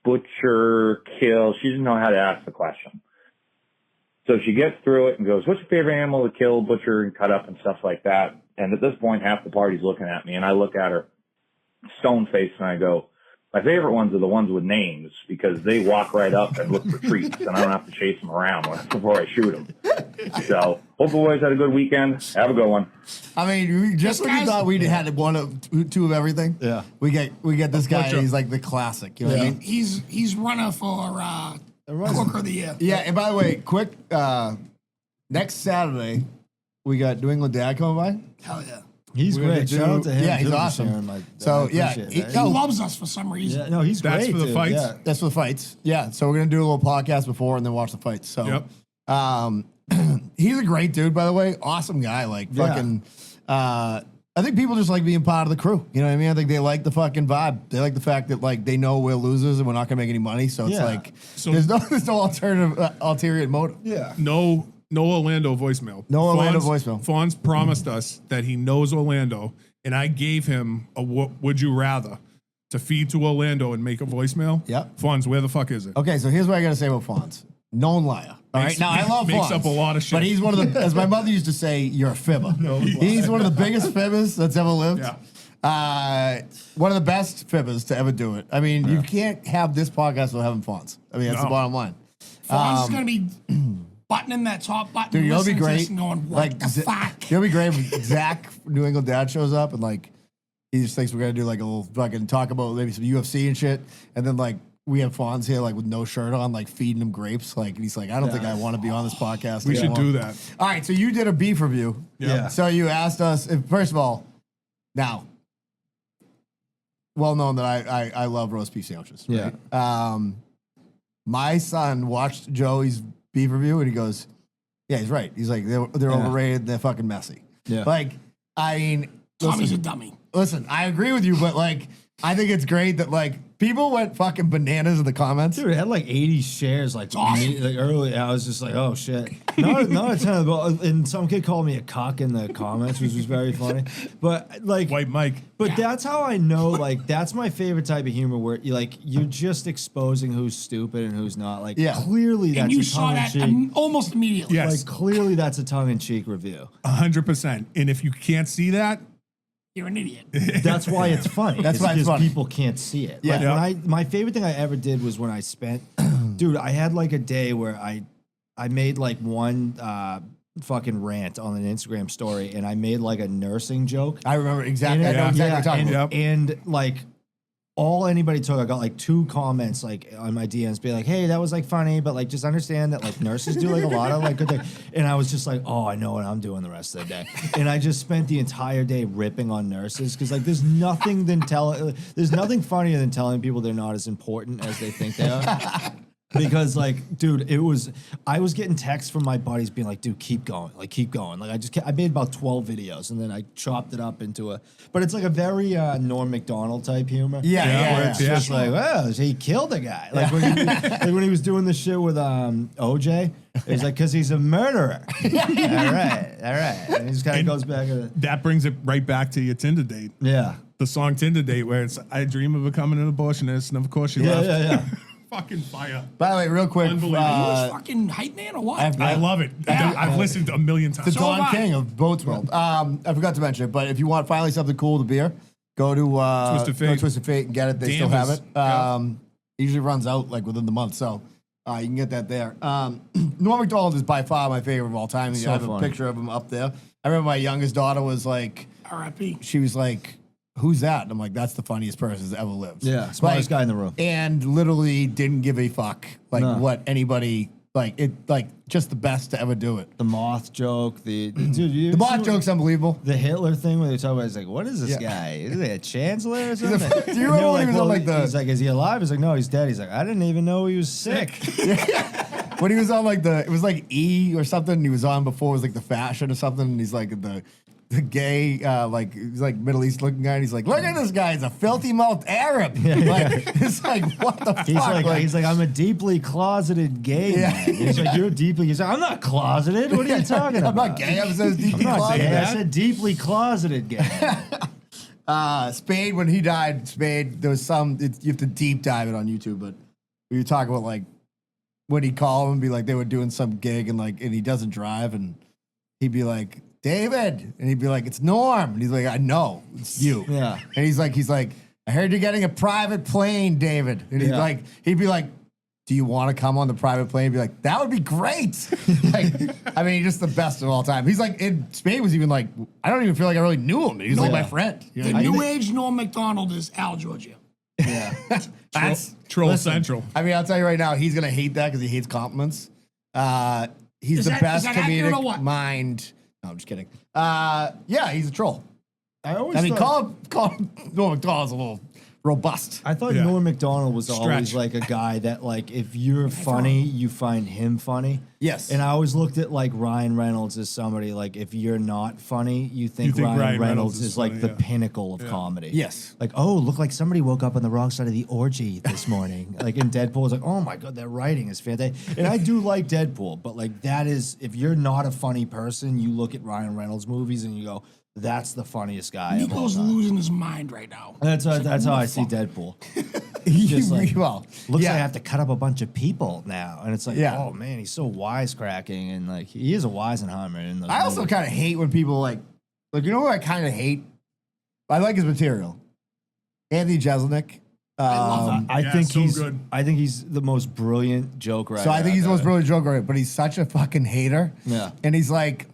butcher, kill? She doesn't know how to ask the question. So she gets through it and goes, what's your favorite animal to kill, butcher, and cut up and stuff like that? And at this point, half the party's looking at me, and I look at her stone faced and I go, my favorite ones are the ones with names because they walk right up and look for treats and I don't have to chase them around before I shoot them. So hope you boys had a good weekend. Have a good one. I mean, just when you thought we had one of two of everything, yeah, we get this guy. He's like the classic. You know what I mean? He's runner for Cooker of the Year. Yeah, and by the way, quick, next Saturday we got New England Dad coming by. Hell yeah. He's great. Shout out to him. Yeah, he's too, awesome. So yeah, He loves us for some reason. Yeah, no, he's That's great. for the dude. fights? Yeah. that's for the fights. Yeah, so we're gonna do a little podcast before and then watch the fights. So, he's a great dude, by the way. Awesome guy. Like fucking. I think people just like being part of the crew. You know what I mean? I think they like the fucking vibe. They like the fact that like they know we're losers and we're not gonna make any money. So it's like there's no alternative ulterior motive. Yeah. No Orlando voicemail. No Orlando voicemail. Fonz promised us that he knows Orlando, and I gave him a would you rather to feed to Orlando and make a voicemail. Yep. Fonz, where the fuck is it? Okay, so here's what I gotta say about Fonz. Known liar. All right. Now I love makes Fonz, up a lot of shit. but he's one of the, as my mother used to say, you're a fibber. He's one of the biggest fibbers that's ever lived. Yeah. One of the best fibbers to ever do it. I mean, you can't have this podcast without having Fonz. I mean, that's the bottom line. Fonz is going to be buttoning that top button. Dude, you'll be listening to great. this and going, what the fuck? It'll be great if Zach, New England Dad, shows up and like he just thinks we're gonna do like a little fucking talk about maybe some UFC and shit, and then like we have Fonz here like with no shirt on, like feeding him grapes. Like he's like, I don't think I want to be on this podcast. We should do that. All right, so you did a beef review. Yeah. So you asked us if, first of all, now, well known that I love roast beef sandwiches. Right? Yeah. My son watched Joey's beef review and he goes, yeah, he's right. He's like, they're overrated. They're fucking messy. Yeah. Like, I mean, Tommy's a dummy. Listen, I agree with you, but like, I think it's great that like people went fucking bananas in the comments. Dude, it had like 80 shares like early. I was just like, oh shit. Not a ton of, and some kid called me a cock in the comments, which was very funny. But like White Mike. But that's how I know, like, that's my favorite type of humor where you like you're just exposing who's stupid and who's not. Like clearly that's And you a saw that tongue-in-cheek. almost immediately. Yes. Like clearly that's a tongue-in-cheek review. 100%. And if you can't see that, You're an idiot. That's why it's funny. That's why it's because funny. people can't see it. Yeah. Like Yeah. when my favorite thing I ever did was when I spent, dude, I had like a day where I made like one fucking rant on an Instagram story, and I made like a nursing joke. I remember exactly. I And know exactly what you're talking about. and like all anybody took, I got like 2 comments like on my DMs being like, hey, that was like funny, but like just understand that like nurses do like a lot of like good things. And I was just like, oh, I know what I'm doing the rest of the day. And I just spent the entire day ripping on nurses because like there's nothing funnier than telling people they're not as important as they think they are. Because like, dude, I was getting texts from my buddies being like, dude, keep going. Like I made about 12 videos and then I chopped it up into but it's like a very Norm Macdonald type humor. Yeah. It's just like, well, he killed a guy. Like when he was doing the shit with OJ, it's like, cause he's a murderer. All right. And he just kind of goes back to That brings it right back to your Tinder date. yeah. The song Tinder Date, where it's, I dream of becoming an abortionist, and of course she left. Yeah. Fucking fire. By the way, real quick, Unbelievable. He was fucking hype man or what? I love it. I've listened a million times. the So Don have I. King of Boats World. I forgot to mention it, but if you want finally something cool to beer, go to Twisted Fate. go to Twisted Fate and get it. They still have Danvers. it. Yeah. It usually runs out like within the month, so you can get that there. Norm Macdonald is by far my favorite of all time. So I have a funny. picture of him up there. I remember my youngest daughter was like, R.I.P. she was like, who's that? And I'm like, that's the funniest person that's ever lived. Yeah, smartest guy in the room. And literally didn't give a fuck like No. what anybody just the best to ever do it. The moth joke, the dude, you The ever bot see joke's unbelievable. the Hitler thing where they talk about, it's like, what is this Yeah. guy? Is he a chancellor or something? Do you And they're remember when he was on, like, the- He's like, is he alive? He's like, no, he's dead. He's like, I didn't even know he was sick. When he was on like it was like E or something, and he was on before it was like the fashion or something, and he's like the gay, he's like Middle East looking guy, and he's like, look at this guy, he's a filthy mouthed Arab. Like, it's like, what the fuck? He's like, I'm a deeply closeted gay man. He's like, you're deeply. He's like, I'm not closeted. What are you talking about? I'm not gay. I'm just deeply I'm not closeted. gay. I said deeply closeted gay. Spade, when he died, Spade, there was you have to deep dive it on YouTube, but you talk about like when he'd call him and be like, they were doing some gig and he doesn't drive, and he'd be like, David, and he'd be like, it's Norm, and he's like, I know, it's you. Yeah. And he's like, I heard you're getting a private plane, David, and he'd be like, do you want to come on the private plane? He'd be like, that would be great. He's just the best of all time. He's like, Spade was even like, I don't even feel like I really knew him. He's like my friend. You know The what I mean? new age Norm Macdonald is Al Giorgio. That's Troll Central. I mean, I'll tell you right now, he's gonna hate that because he hates compliments. He's Is the that- best is that accurate or comedic what? mind. No, I'm just kidding. Yeah, he's a troll. I always I mean, thought, call him Norm Macdonald's a little robust. I thought Yeah. Norm Macdonald was always Stretch. like a guy that like if you're funny, you find him funny. Yes. And I always looked at like Ryan Reynolds as somebody like if you're not funny, you think, think Ryan Ryan Reynolds Reynolds is is like funny, the yeah. pinnacle of comedy. Yes. Like, oh, look like somebody woke up on the wrong side of the orgy this morning. Like in Deadpool, it's like, oh my god, that writing is fantastic. And I do like Deadpool, but like that is if you're not a funny person, you look at Ryan Reynolds movies and you go, that's the funniest guy of all Nico's time. losing his mind right now. That's It's like, how who I the see fuck? Deadpool. Just like, well, Looks yeah. like I have to cut up a bunch of people now, and it's like, Yeah. oh man, he's so wisecracking, and like he is a Weisenheimer in those. I also movies. kind of hate when people like you know what I kind of hate. I like his material. Anthony Jeselnik. love I Yeah, think so he's. good. I think he's the most brilliant joke writer. So I think he's the out most there. brilliant joker, but he's such a fucking hater. Yeah. And he's like,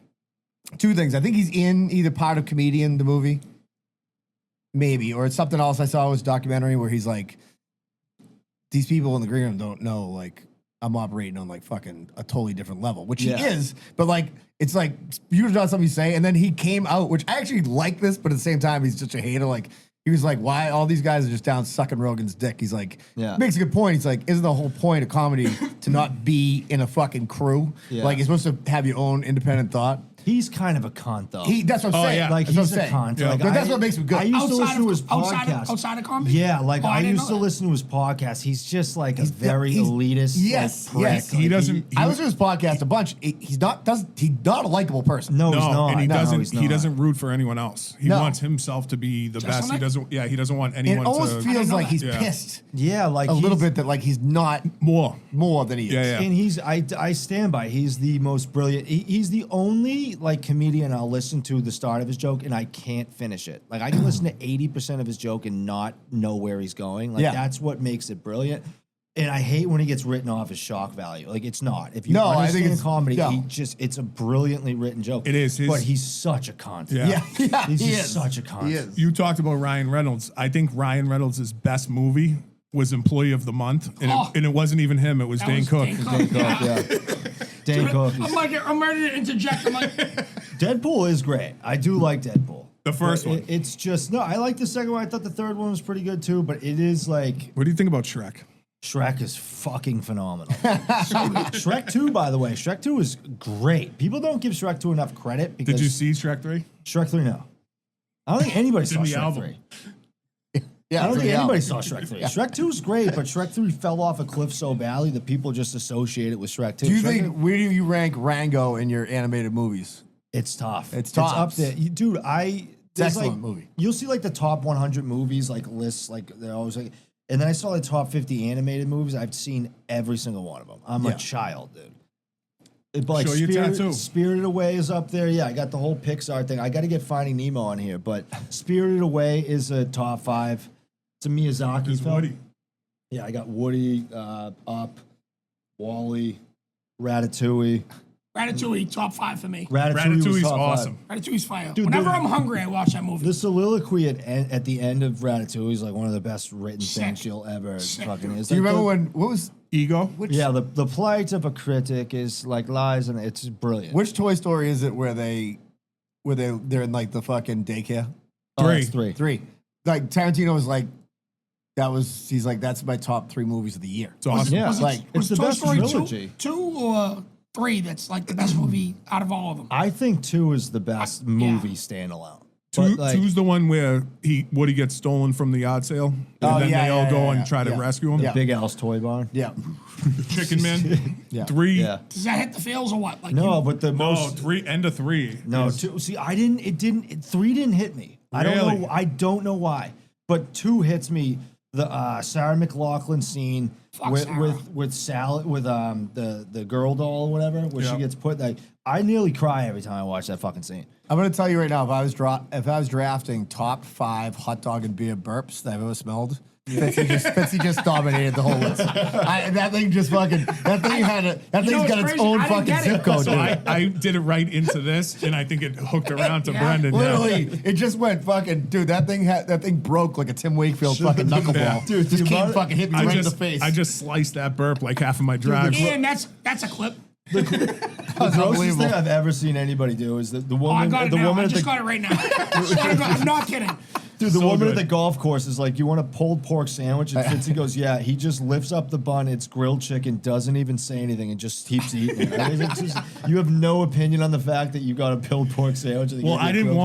two things. I think he's in either part of Comedian, the movie, maybe, or it's something else I saw was a documentary where he's like, these people in the green room don't know, like, I'm operating on like fucking a totally different level, which Yeah. he is, but like, it's like, you're not something you say. And then he came out, which I actually like this, but at the same time, he's such a hater. Like, he was like, why all these guys are just down sucking Rogan's dick? He's like, Yeah. makes a good point. He's like, isn't the whole point of comedy to not be in a fucking crew? Yeah. Like, you're supposed to have your own independent thought. He's kind of a cunt though. That's what I'm saying. yeah. like That's what he's I'm a saying. cunt. Yeah. Like, But that's what makes him good. I used to listen to his outside podcast. outside of comedy? Yeah, like Oh, I didn't used to know that. listen to his podcast. He's just like a very he's- elitist. yes, like, prick. yes. He Like, doesn't. I listen to his podcast a bunch. He's not a likable person. No, he's No, not. and he No, doesn't. he's He not. doesn't root for anyone else. He No. wants himself to be the best. He Jeselnik? doesn't. Yeah, he doesn't want It anyone almost to feels like he's Yeah. pissed Yeah, like a little he's- bit that like he's not more. more than he is. Yeah, yeah. And he's I stand by. He's the most brilliant. He's the only like comedian I'll listen to the start of his joke and I can't finish it. Like I can listen to 80% of his joke and not know where he's going. Like Yeah. that's what makes it brilliant. And I hate when he gets written off as shock value. Like, it's not. If you No, I think understand it's- comedy, no. it's a brilliantly written joke. It is. But he's such a cunt. Yeah. He's he just is. such a cunt. He is. You talked about Ryan Reynolds. I think Ryan Reynolds' best movie was Employee of the Month, and it wasn't even him. It was That Dane was Cook. Dane Cook. Yeah. Dane Cook. I'm ready to interject. I'm like, Deadpool is great. I do like Deadpool. The first But one. It's just, no, I like the second one. I thought the third one was pretty good too, but it is like, What do you think about Shrek? Shrek is fucking phenomenal. Shrek 2, by the way, Shrek 2 is great. People don't give Shrek 2 enough credit because Did you see Shrek 3? Shrek 3, no. I don't think anybody It's saw in the Shrek album. 3. Yeah, I don't it's think in the anybody album. saw Shrek 3. Shrek 2 is great, but Shrek 3 fell off a cliff so badly that people just associate it with Shrek 2. Do you Shrek think, where do you rank Rango in your animated movies? It's tough. It's It's up tops. there. Dude, there's excellent like, movie. You'll see like the top 100 movies, like lists, like they're always like, and then I saw the top 50 animated movies. I've seen every single one of them. I'm a child, dude. But like Show your tattoo. Spirited Away is up there. Yeah, I got the whole Pixar thing. I got to get Finding Nemo on here, but Spirited Away is a top 5. It's a Miyazaki It's film. Woody. Yeah, I got Woody, Up, Wall-E, Ratatouille. Ratatouille, top 5 for me. Ratatouille was Ratatouille's top 5. awesome. Ratatouille's fire. Dude, Whenever the- I'm hungry, I watch that movie. The soliloquy at the end of Ratatouille is like one of the best written Sick. things you'll ever fucking. It's Do you like remember the- when, what was, Ego. Yeah, the plight of a critic is like lies, and it's brilliant. which Toy Story is it where they're in like the fucking daycare? Oh, that's 3. 3. Like Tarantino was like, he's like, that's my top 3 movies of the year. It's awesome. Yeah, Was it- like, it's the Toy best Story trilogy. 2 or 3 that's like the best movie out of all of them. I think 2 is the best movie standalone. Two's the one where Woody gets stolen from the yard sale, and then they all go and try to rescue him. Yeah. Big Al's Toy Barn. Yeah. Chicken Man. Yeah. 3. Yeah. Does that hit the feels or what? Like No, you- but the No, most 3. End of 3. no is- 2. See, I didn't. It didn't. 3 didn't hit me. I don't Really? know. I don't know why. But 2 hits me. The Sarah McLachlan scene Fuck with Sarah. with Sally with the girl doll or whatever, where Yeah. she gets put like I nearly cry every time I watch that fucking scene. I'm gonna tell you right now, if I was drafting top 5 hot dog and beer burps that I've ever smelled, Fitzy just dominated the whole list. That thing just fucking that thing's what's got its crazy? own I didn't fucking get it. zip code. So dude. I did it right into this, and I think it hooked around to Yeah. Brendan. yeah. Literally, it just went fucking, dude. That thing broke like a Tim Wakefield fucking knuckleball. Dude, just the came amount- fucking hit me right in the face. I just sliced that burp like half of my drive. And that's a clip. The grossest unbelievable. thing I've ever seen anybody do is the Oh, I woman. got it the now. woman I at just the got it right now. I'm not kidding. dude, the So woman at good. the golf course is like, "You want a pulled pork sandwich?" And Fitzy goes, "Yeah." He just lifts up the bun. It's grilled chicken. Doesn't even say anything and just keeps eating it. I mean, it's just, you have no opinion on the fact that you got a pulled pork sandwich. and they Well, give you I a didn't grilled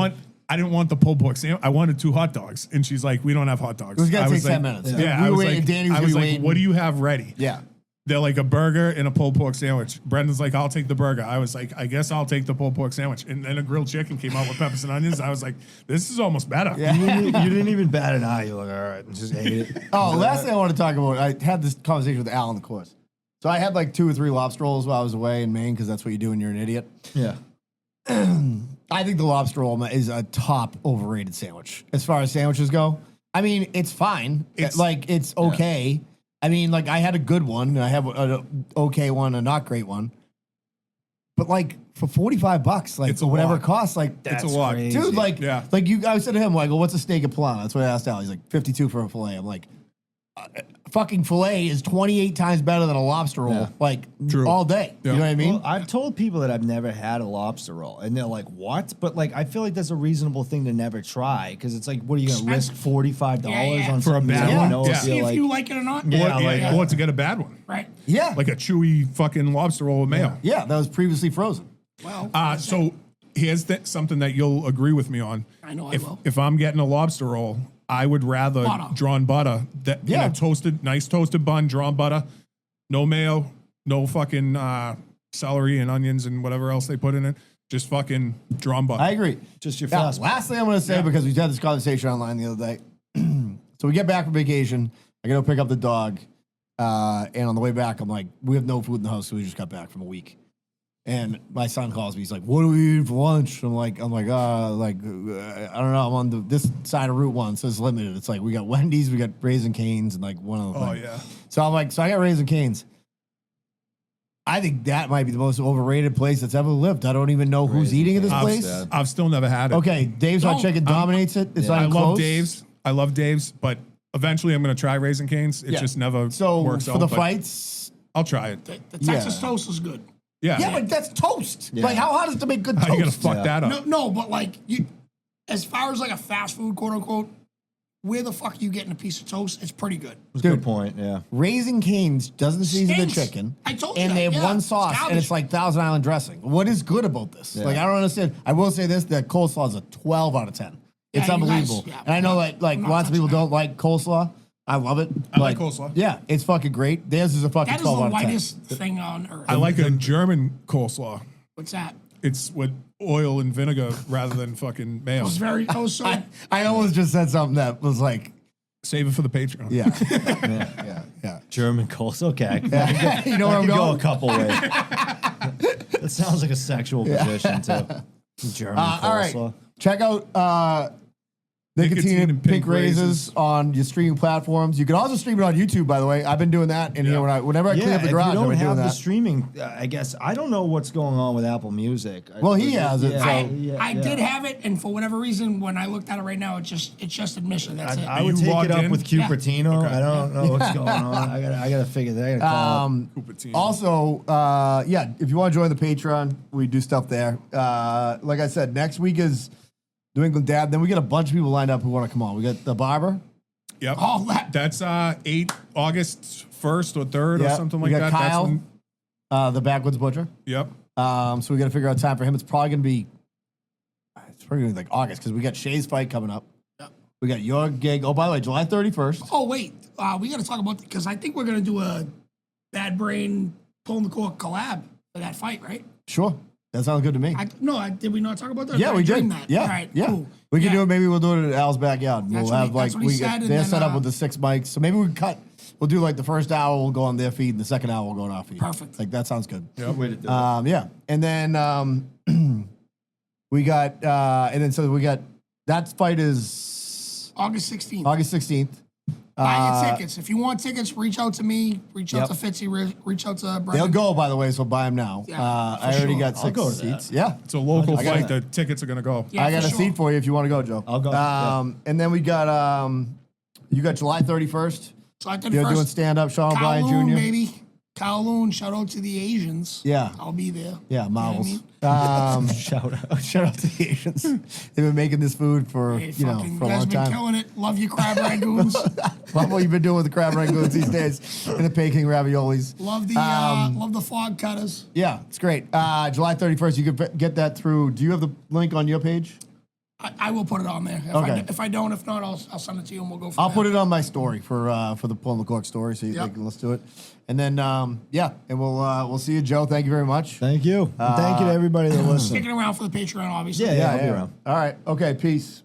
want the pulled pork sandwich. I wanted 2 hot dogs, and she's like, "We don't have hot dogs." It was gonna I take was 10 like- minutes. Yeah, We I were was waiting, like, Danny was I was gonna be like, waiting. "What do you have ready?" yeah. They're like a burger and a pulled pork sandwich. Brendan's like, "I'll take the burger." I was like, "I guess I'll take the pulled pork sandwich." And then a grilled chicken came out with peppers and onions. I was like, "This is almost better." Yeah. You didn't even bat an eye. You're like, all right, and just ate it. Oh, last thing I want to talk about, I had this conversation with Al on the course. So I had like 2 or 3 lobster rolls while I was away in Maine because that's what you do when you're an idiot. Yeah. I think the lobster roll is a top overrated sandwich as far as sandwiches go. I mean, it's fine. It's okay. I mean, like I had a good one. And I have an okay one, a not great one. But like for $45, like It's a whatever lot. it costs, like It's a lot. crazy. dude, like Yeah. like you. I said to him, like, well, what's a steak and plum? That's what I asked Al. He's like 52 for a fillet. I'm like, fucking fillet is 28 times better than a lobster roll. Yeah. Like True. all day. Yeah. You know what I mean? Well, I've told people that I've never had a lobster roll, and they're like, "What?" But like, I feel like that's a reasonable thing to never try because it's like, what are you going to risk $45 Yeah. on For a something bad you don't one? know Yeah. if See you're if like, you like it or not. Yeah, like- Or to get a bad one, Right. Yeah. like a chewy fucking lobster roll with mayo. Yeah, that was previously frozen. Well, So here's something that you'll agree with me on. I know I if, will. If I'm getting a lobster roll, I would rather Butter. drawn butter that Yeah. nice toasted bun, drawn butter, no mayo, no fucking celery and onions and whatever else they put in it. Just fucking drawn butter. I agree. just your Now, fast. last thing I'm going to say, because we had this conversation online the other day. So we get back from vacation. I go pick up the dog. And on the way back, I'm like, we have no food in the house, so we just got back from a week. And my son calls me. He's like, "What do we eat for lunch?" I'm like, I don't know. I'm on this side of Route 1, so it's limited. It's like we got Wendy's, we got Raising Cane's, and like one other thing. Oh yeah. So I'm like, so I got Raising Cane's. I think that might be the most overrated place that's ever lived. I don't even know who's eating at this place. I've still never had it. Okay, Dave's Hot Chicken dominates it. It's not I even love close. Dave's. I love Dave's, but eventually I'm gonna try Raising Cane's. It Yeah. just never So works for out. the but fights, I'll try it. The Texas toast is good. Yeah. yeah, but that's toast. Like, how hard is it to make good toast? How you gonna fuck that up? No, but like you, as far as like a fast food, quote unquote, where the fuck are you getting a piece of toast? It's pretty good. That's a good point. Yeah. Raising Cane's doesn't season the Stinks. chicken. I told you and that, they have yeah. one It's sauce, and garbage. it's like Thousand Island dressing. What is good about this? Like, I don't understand. I will say this: that coleslaw is a 12 out of 10. It's Yeah, you guys- unbelievable. yeah, and I know I'm that like not lots of people touching don't like coleslaw. I love it. I like coleslaw. Yeah, it's fucking great. Theirs is a fucking That is the 12 out of 10. whitest thing on earth. I like a German coleslaw. What's that? It's with oil and vinegar rather than fucking mayo. I was so. I almost just said something that was like, Save it for the Patreon. yeah, yeah. German coleslaw. Okay. You know where I'm Go going? a couple ways. That sounds like a sexual position too. German All right. coleslaw. Check out Nicotine and Pink Razors on your streaming platforms. You can also stream it on YouTube, by the way. I've been doing that in here whenever I clean up the garage. If you I've don't been doing have the that. streaming, I guess I don't know what's going on with Apple Music. Well, he has it, Yeah, so- I did have it, and for whatever reason, when I looked at it right now, it's just admission. That's it. I would you take logged it up in? with Yeah. Cupertino. I don't know what's going on. I gotta figure that. I gotta call up. Cupertino. Also, if you want to join the Patreon, we do stuff there. Like I said, next week is New England Dad. Then we got a bunch of people lined up who want to come on. We got the barber. Yep. All that. That's August 1st or 3rd or Yeah. something We like got that. Kyle. That's when, The Backwoods Butcher. yep. So we got to figure out time for him. It's probably going to be, like August because we got Shay's fight coming up. Yep. We got your gig. Oh, by the way, July 31st. Oh wait, we got to talk about because I think we're gonna do a Bad Brain pulling the cork collab for that fight, right? Sure. That sounds good to me. Did we not talk about that? Yeah, I we did. dreamed that. Yeah, All right, yeah. cool. We can Yeah. do it. Maybe we'll do it at Al's backyard. That's We'll what have he- like that's what he said, and they're then, set up with the 6 mics. So maybe we can cut. We'll do like the first hour will go on their feed, and the second hour will go on our feed. Perfect. Like that sounds good. Good way to do it. Yeah, and then we got that fight is August 16th. August 16th. Buy your tickets. If you want tickets, reach out to me. Reach out Yep. to Fitzy. Reach out to Brendan. They'll go, by the way, so buy them now. Yeah, for I already sure. got I'll 6 go to that. seats. Yeah. It's a local I got fight. The tickets are going to go. Yeah, I got for a sure. seat for you if you want to go, Joe. I'll go, yeah. And then we got you got July 31st. So I did You're doing first. stand up, Sean O'Brien Kowloon, Jr. baby. Kowloon. Shout out to the Asians. Yeah. I'll be there. Yeah, You know what Marvels. I mean? Shout out. Shout out to the Asians. They've been making this food for Hey, for a fucking long guys been time. killing it. Love you, crab ragoons. Love what you've been doing with the crab rangoons these days and the Peking raviolis. love the fog cutters. Yeah, it's great. July 31st. You can get that through. Do you have the link on your page? I will put it on there. Okay. If I don't, if not, I'll send it to you and we'll go from I'll there. put it on my story for the Pulling the Cork story, so you Yep. can let's do it. And then and we'll see you, Joe. Thank you very much. Thank you. And thank you to everybody that listened. Sticking around for the Patreon, obviously. Yeah, I'll be around. All right. Okay. Peace.